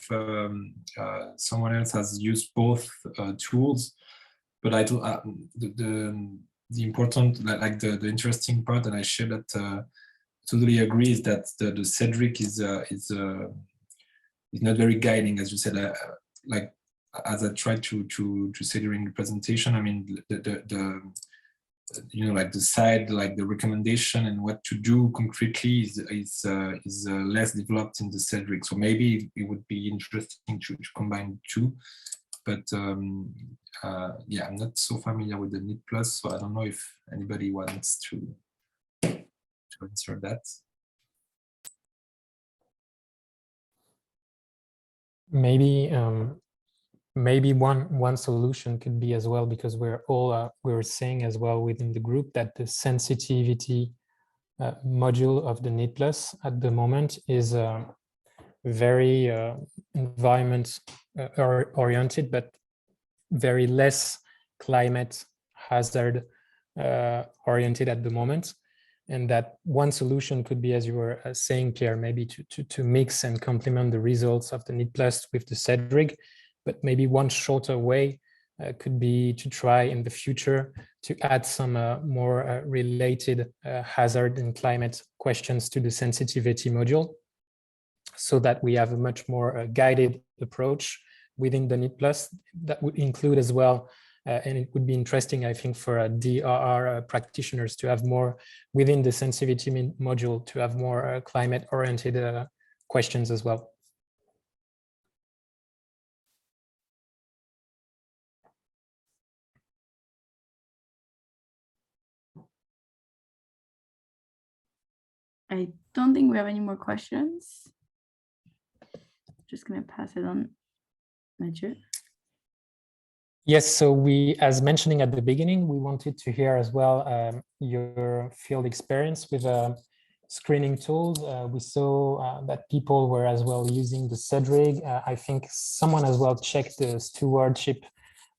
someone else has used both tools, but I do the important, like the interesting part, and I share that totally agree, is that the Cedric is not very guiding, as you said. Like, as I tried to say during the presentation, I mean, the you know, like the side, like the recommendation and what to do concretely is less developed in the Cedric. So maybe it would be interesting to combine two. But yeah, I'm not so familiar with the NEET Plus, so I don't know if anybody wants to answer that. Maybe maybe one solution could be as well, because we're saying as well within the group that the sensitivity module of the NEET Plus at the moment is very environment oriented, but very less climate hazard oriented at the moment. And that one solution could be, as you were saying, Pierre, maybe to mix and complement the results of the NEET Plus with the Cedric. But maybe one shorter way could be to try in the future to add some more related hazard and climate questions to the sensitivity module, so that we have a much more guided approach within the NEET Plus. That would include as well, and it would be interesting, I think, for DRR practitioners to have more within the sensitivity module, to have more climate-oriented questions as well. I don't think we have any more questions. Just going to pass it on, Mathieu. Yes, so we, as mentioning at the beginning, we wanted to hear as well your field experience with screening tools. We saw that people were as well using the Cedric. I think someone as well checked the stewardship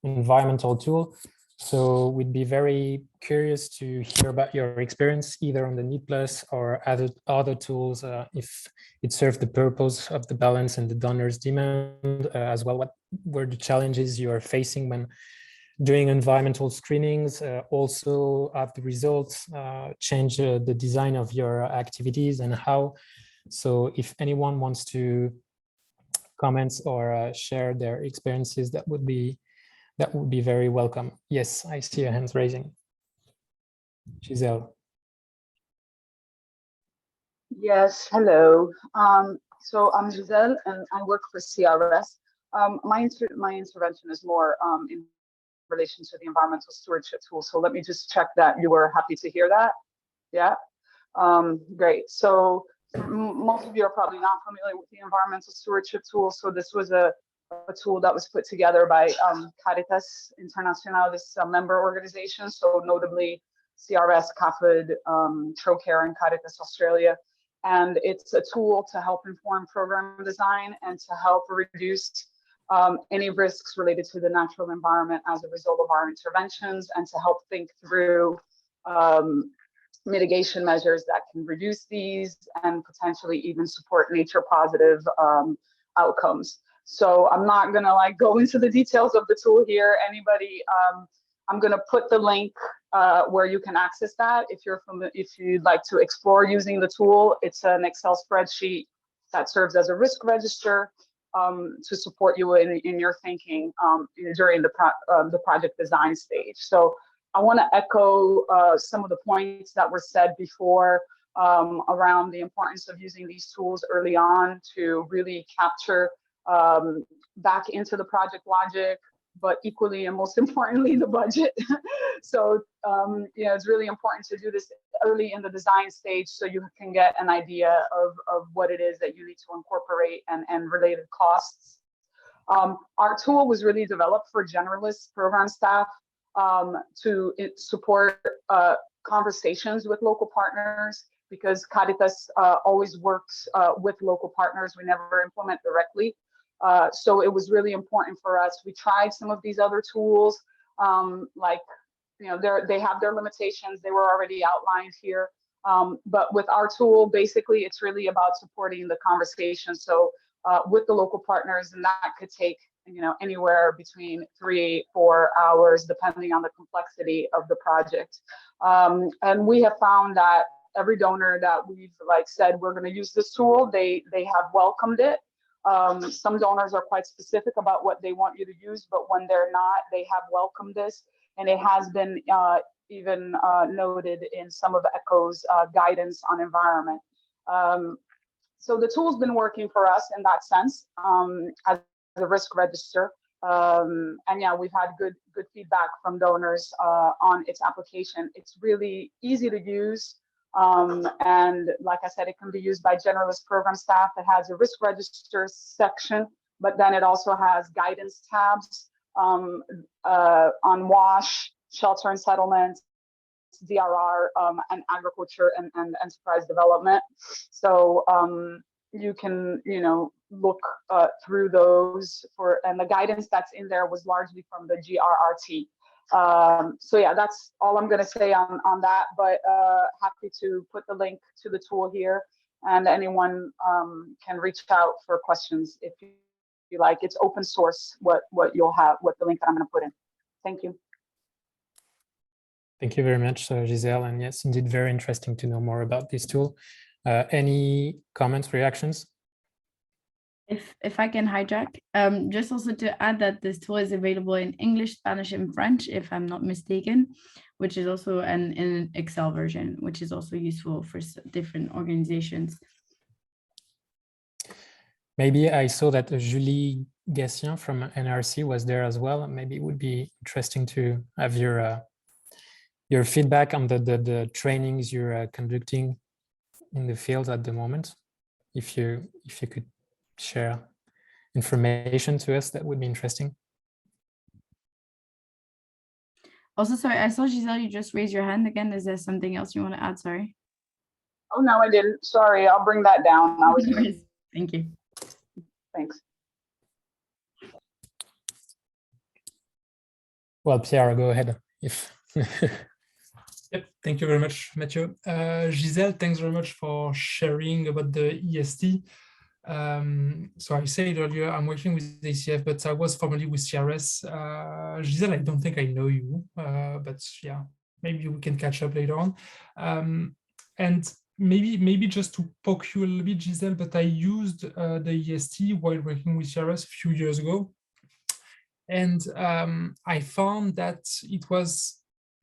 environmental tool. So we'd be very curious to hear about your experience either on the NEET Plus or other tools, if it served the purpose of the balance and the donor's demand, as well. What were the challenges you are facing when doing environmental screenings? Also, have the results change the design of your activities, and how? So if anyone wants to comment or share their experiences, that would be very welcome. Yes, I see your hands raising. Giselle. Yes, hello. So I'm Giselle and I work for CRS. My intervention is more in relation to the environmental stewardship tool. So let me just check that you were happy to hear that. Yeah, great. So most of you are probably not familiar with the environmental stewardship tool. So this was a tool that was put together by Caritas International, this member organization. So notably CRS, CAFID, Trocare, and Caritas Australia. And it's a tool to help inform program design and to help reduce any risks related to the natural environment as a result of our interventions, and to help think through mitigation measures that can reduce these and potentially even support nature positive outcomes. So I'm not gonna go into the details of the tool here. Anybody, I'm gonna put the link where you can access that if you'd like to explore using the tool. It's an Excel spreadsheet that serves as a risk register to support you in your thinking during the project design stage. So I want to echo some of the points that were said before around the importance of using these tools early on to really capture back into the project logic, but equally and most importantly, the budget. So, it's really important to do this early in the design stage so you can get an idea of what it is that you need to incorporate and related costs. Our tool was really developed for generalist program staff to support conversations with local partners, because Caritas always works with local partners. We never implement directly. So it was really important for us. We tried some of these other tools, they have their limitations. They were already outlined here. But with our tool, basically, it's really about supporting the conversation. So with the local partners, and that could take anywhere between 3-4 hours, depending on the complexity of the project. And we have found that every donor that we've said we're going to use this tool, they have welcomed it. Some donors are quite specific about what they want you to use, but when they're not, they have welcomed this, and it has been even noted in some of ECHO's guidance on environment. So the tool's been working for us in that sense as a risk register. And yeah, we've had good feedback from donors on its application. It's really easy to use. And like I said, it can be used by generalist program staff. It has a risk register section, but then it also has guidance tabs on WASH, shelter and settlement, DRR, and agriculture and enterprise development. So you can, look through those and the guidance that's in there was largely from the GRRT. So yeah, that's all I'm going to say on that, but happy to put the link to the tool here, and anyone can reach out for questions if you like. It's open source, what you'll have, what the link that I'm going to put in. Thank you. Thank you very much, Giselle. And yes, indeed, very interesting to know more about this tool. Any comments, reactions? If I can hijack, just also to add that this tool is available in English, Spanish, and French, if I'm not mistaken, which is also an Excel version, which is also useful for different organizations. Maybe I saw that Julie Gassien from NRC was there as well. Maybe it would be interesting to have your feedback on the trainings you're conducting in the field at the moment. If you could share information to us, that would be interesting. Also, sorry, I saw Giselle, you just raised your hand again. Is there something else you want to add? Sorry. Oh, no, I didn't. Sorry, I'll bring that down. Thank you. Thanks. Well, Pierre, go ahead. Yep, thank you very much, Mathieu. Giselle, thanks very much for sharing about the EST. So I said earlier, I'm working with ACF, but I was formerly with CRS. Giselle, I don't think I know you, but yeah, maybe we can catch up later on. And maybe just to poke you a little bit, Giselle, but I used the EST while working with CRS a few years ago. And I found that it was,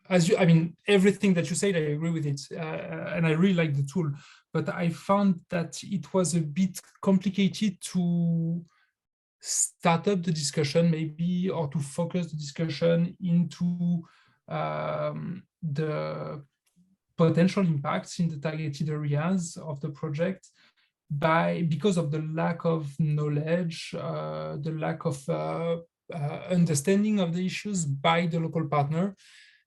everything that you said, I agree with it. And I really like the tool, but I found that it was a bit complicated to start up the discussion maybe, or to focus the discussion into the potential impacts in the targeted areas of the project because of the lack of knowledge, the lack of understanding of the issues by the local partner.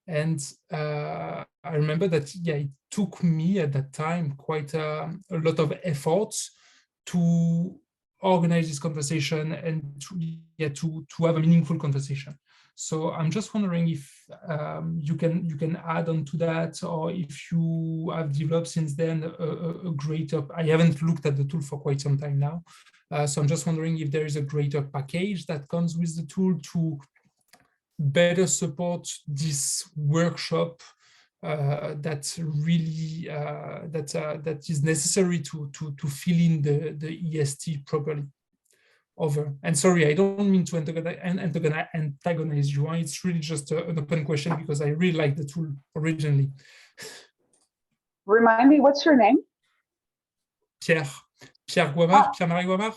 And I remember that, yeah, it took me at that time quite a lot of efforts to organize this conversation and to have a meaningful conversation. So I'm just wondering if you can add on to that, or if you have developed since then a greater, I haven't looked at the tool for quite some time now. So I'm just wondering if there is a greater package that comes with the tool to better support this workshop that really that is necessary to fill in the EST properly. over. And sorry, I don't mean to antagonize you. It's really just an open question because I really like the tool originally. Remind me, what's your name? Pierre Guamard, Pierre-Marie Guamard.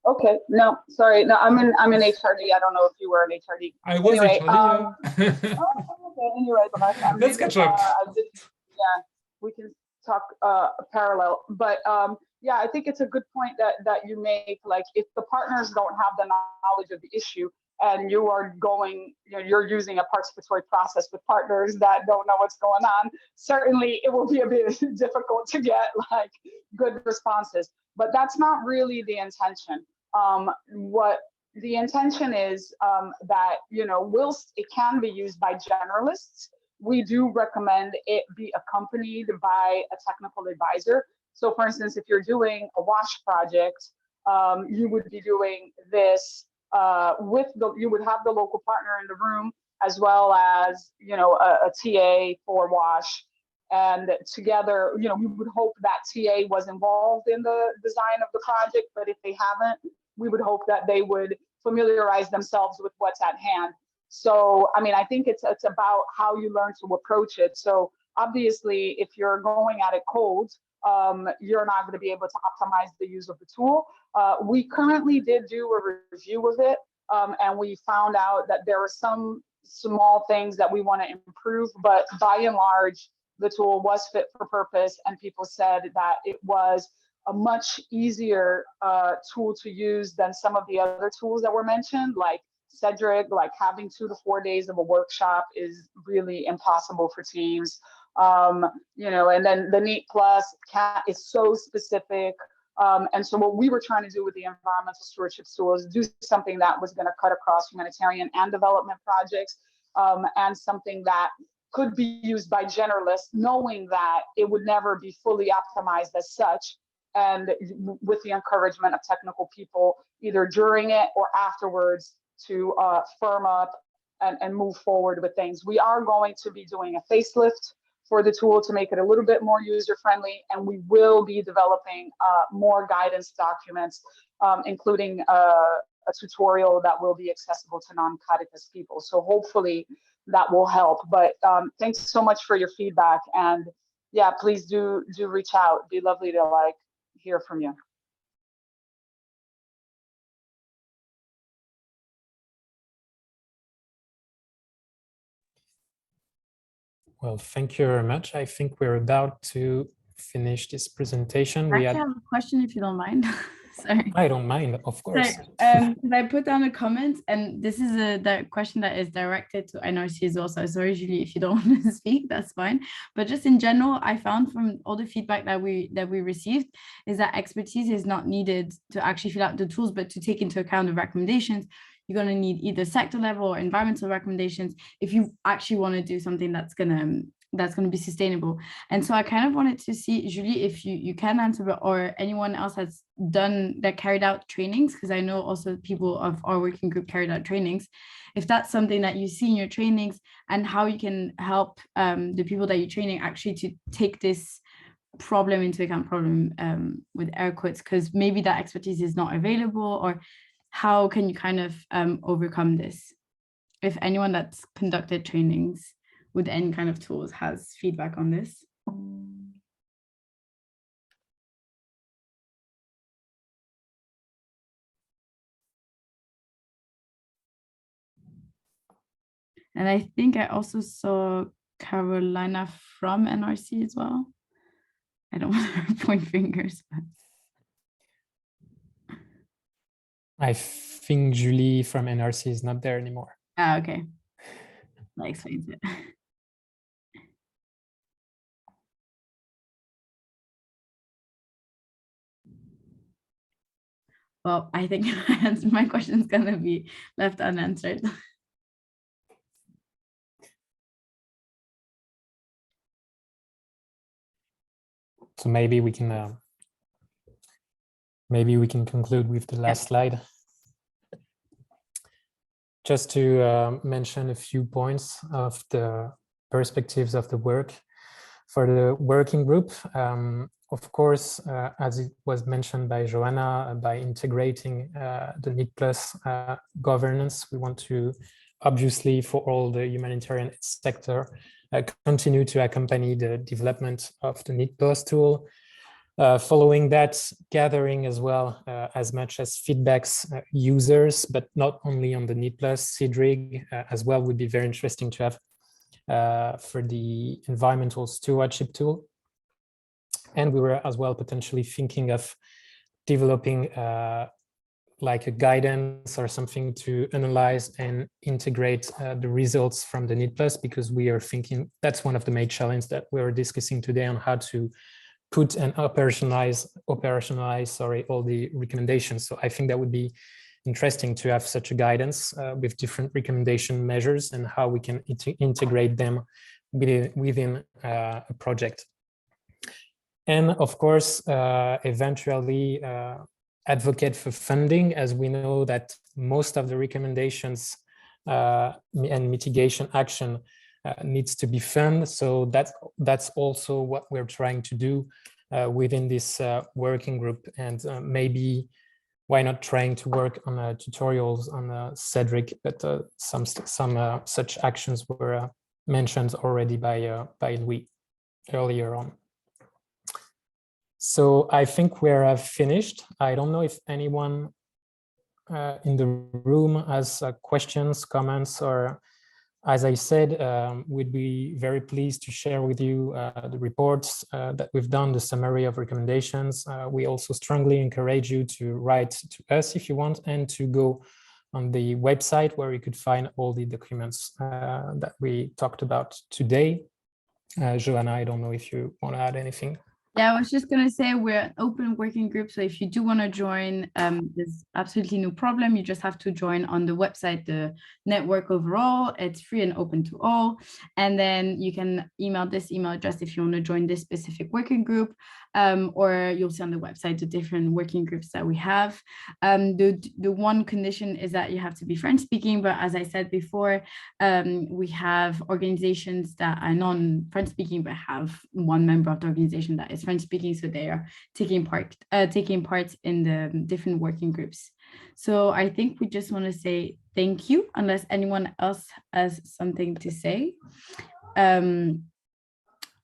Okay, no, sorry, no, I'm in HRD. I don't know if you were in HRD. I was anyway, HRD. Okay, anyway, Let's catch up. Yeah, we can talk parallel, but yeah, I think it's a good point that you make. Like, if the partners don't have the knowledge of the issue, and you are going, you're using a participatory process with partners that don't know what's going on, certainly it will be a bit difficult to get like good responses. But that's not really the intention. What the intention is that, whilst it can be used by generalists, we do recommend it be accompanied by a technical advisor. So for instance, if you're doing a WASH project, you would be doing this you would have the local partner in the room, as well as, a TA for WASH. And together, we would hope that TA was involved in the design of the project, but if they haven't, we would hope that they would familiarize themselves with what's at hand. So, I mean, I think it's about how you learn to approach it. So obviously, if you're going at it cold, you're not going to be able to optimize the use of the tool. We currently did do a review of it, and we found out that there are some small things that we want to improve, but by and large, the tool was fit for purpose, and people said that it was a much easier tool to use than some of the other tools that were mentioned, like Cedric. Like, having 2 to 4 days of a workshop is really impossible for teams. And then the Neat Plus is so specific. And so what we were trying to do with the environmental stewardship tool is do something that was going to cut across humanitarian and development projects, and something that could be used by generalists, knowing that it would never be fully optimized as such, and with the encouragement of technical people, either during it or afterwards, to firm up and move forward with things. We are going to be doing a facelift for the tool to make it a little bit more user-friendly, and we will be developing more guidance documents, including a tutorial that will be accessible to non-Caritas people. So hopefully that will help. But thanks so much for your feedback, and yeah, please do reach out. It'd be lovely to hear from you. Well, thank you very much. I think we're about to finish this presentation. I have a question, if you don't mind. Sorry. I don't mind, of course. Because I put down a comment, and this is a question that is directed to NRC as well. So sorry, Julie, if you don't want to speak, that's fine. But just in general, I found from all the feedback that we received is that expertise is not needed to actually fill out the tools, but to take into account the recommendations. You're going to need either sector level or environmental recommendations if you actually want to do something that's going to be sustainable. And so I kind of wanted to see, Julie, if you can answer, or anyone else has carried out trainings, because I know also people of our working group carried out trainings, if that's something that you see in your trainings, and how you can help the people that you're training actually to take this problem into account, with air quotes, because maybe that expertise is not available, or how can you kind of overcome this? If anyone that's conducted trainings with any kind of tools has feedback on this. And I think I also saw Carolina from NRC as well. I don't want to point fingers, but I think Julie from NRC is not there anymore. Ah, okay. That explains it. Well, I think my question is going to be left unanswered. So maybe we can conclude with the last slide. Just to mention a few points of the perspectives of the work. For the working group, of course, as it was mentioned by Joanna, by integrating the NEET Plus governance, we want to, obviously, for all the humanitarian sector, continue to accompany the development of the NEET Plus tool. Following that, gathering as well as much as feedbacks users, but not only on the NEET Plus, CIDRIG as well would be very interesting to have for the environmental stewardship tool. And we were as well potentially thinking of developing like a guidance or something to analyze and integrate the results from the NEET Plus, because we are thinking that's one of the main challenges that we're discussing today on how to put and operationalize all the recommendations. So I think that would be interesting to have such a guidance with different recommendation measures and how we can integrate them within a project. And of course, eventually advocate for funding, as we know that most of the recommendations and mitigation action needs to be funded. So that's also what we're trying to do within this working group. And maybe why not trying to work on tutorials on Cedric, but some such actions were mentioned already by Louis earlier on. So I think we're finished. I don't know if anyone in the room has questions, comments, or as I said, we'd be very pleased to share with you the reports that we've done, the summary of recommendations. We also strongly encourage you to write to us if you want, and to go on the website where you could find all the documents that we talked about today. Joanna, I don't know if you want to add anything. Yeah, I was just going to say we're an open working group. So if you do want to join, there's absolutely no problem. You just have to join on the website, the network overall. It's free and open to all. And then you can email this email address if you want to join this specific working group, or you'll see on the website the different working groups that we have. The one condition is that you have to be French speaking. But as I said before, we have organizations that are non-French speaking, but have one member of the organization that is French speaking, so they are taking part in the different working groups. So I think we just want to say thank you, unless anyone else has something to say. And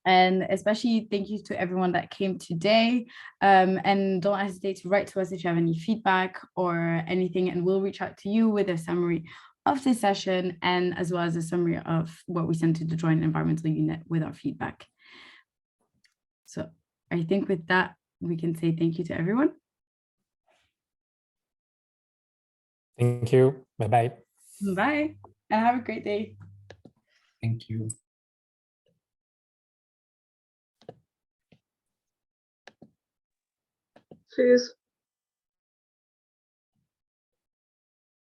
especially thank you to everyone that came today. And don't hesitate to write to us if you have any feedback or anything, and we'll reach out to you with a summary of this session, and as well as a summary of what we sent to the Joint Environmental Unit with our feedback. So I think with that, we can say thank you to everyone. Thank you. Bye-bye. Bye, and have a great day. Thank you. Cheers.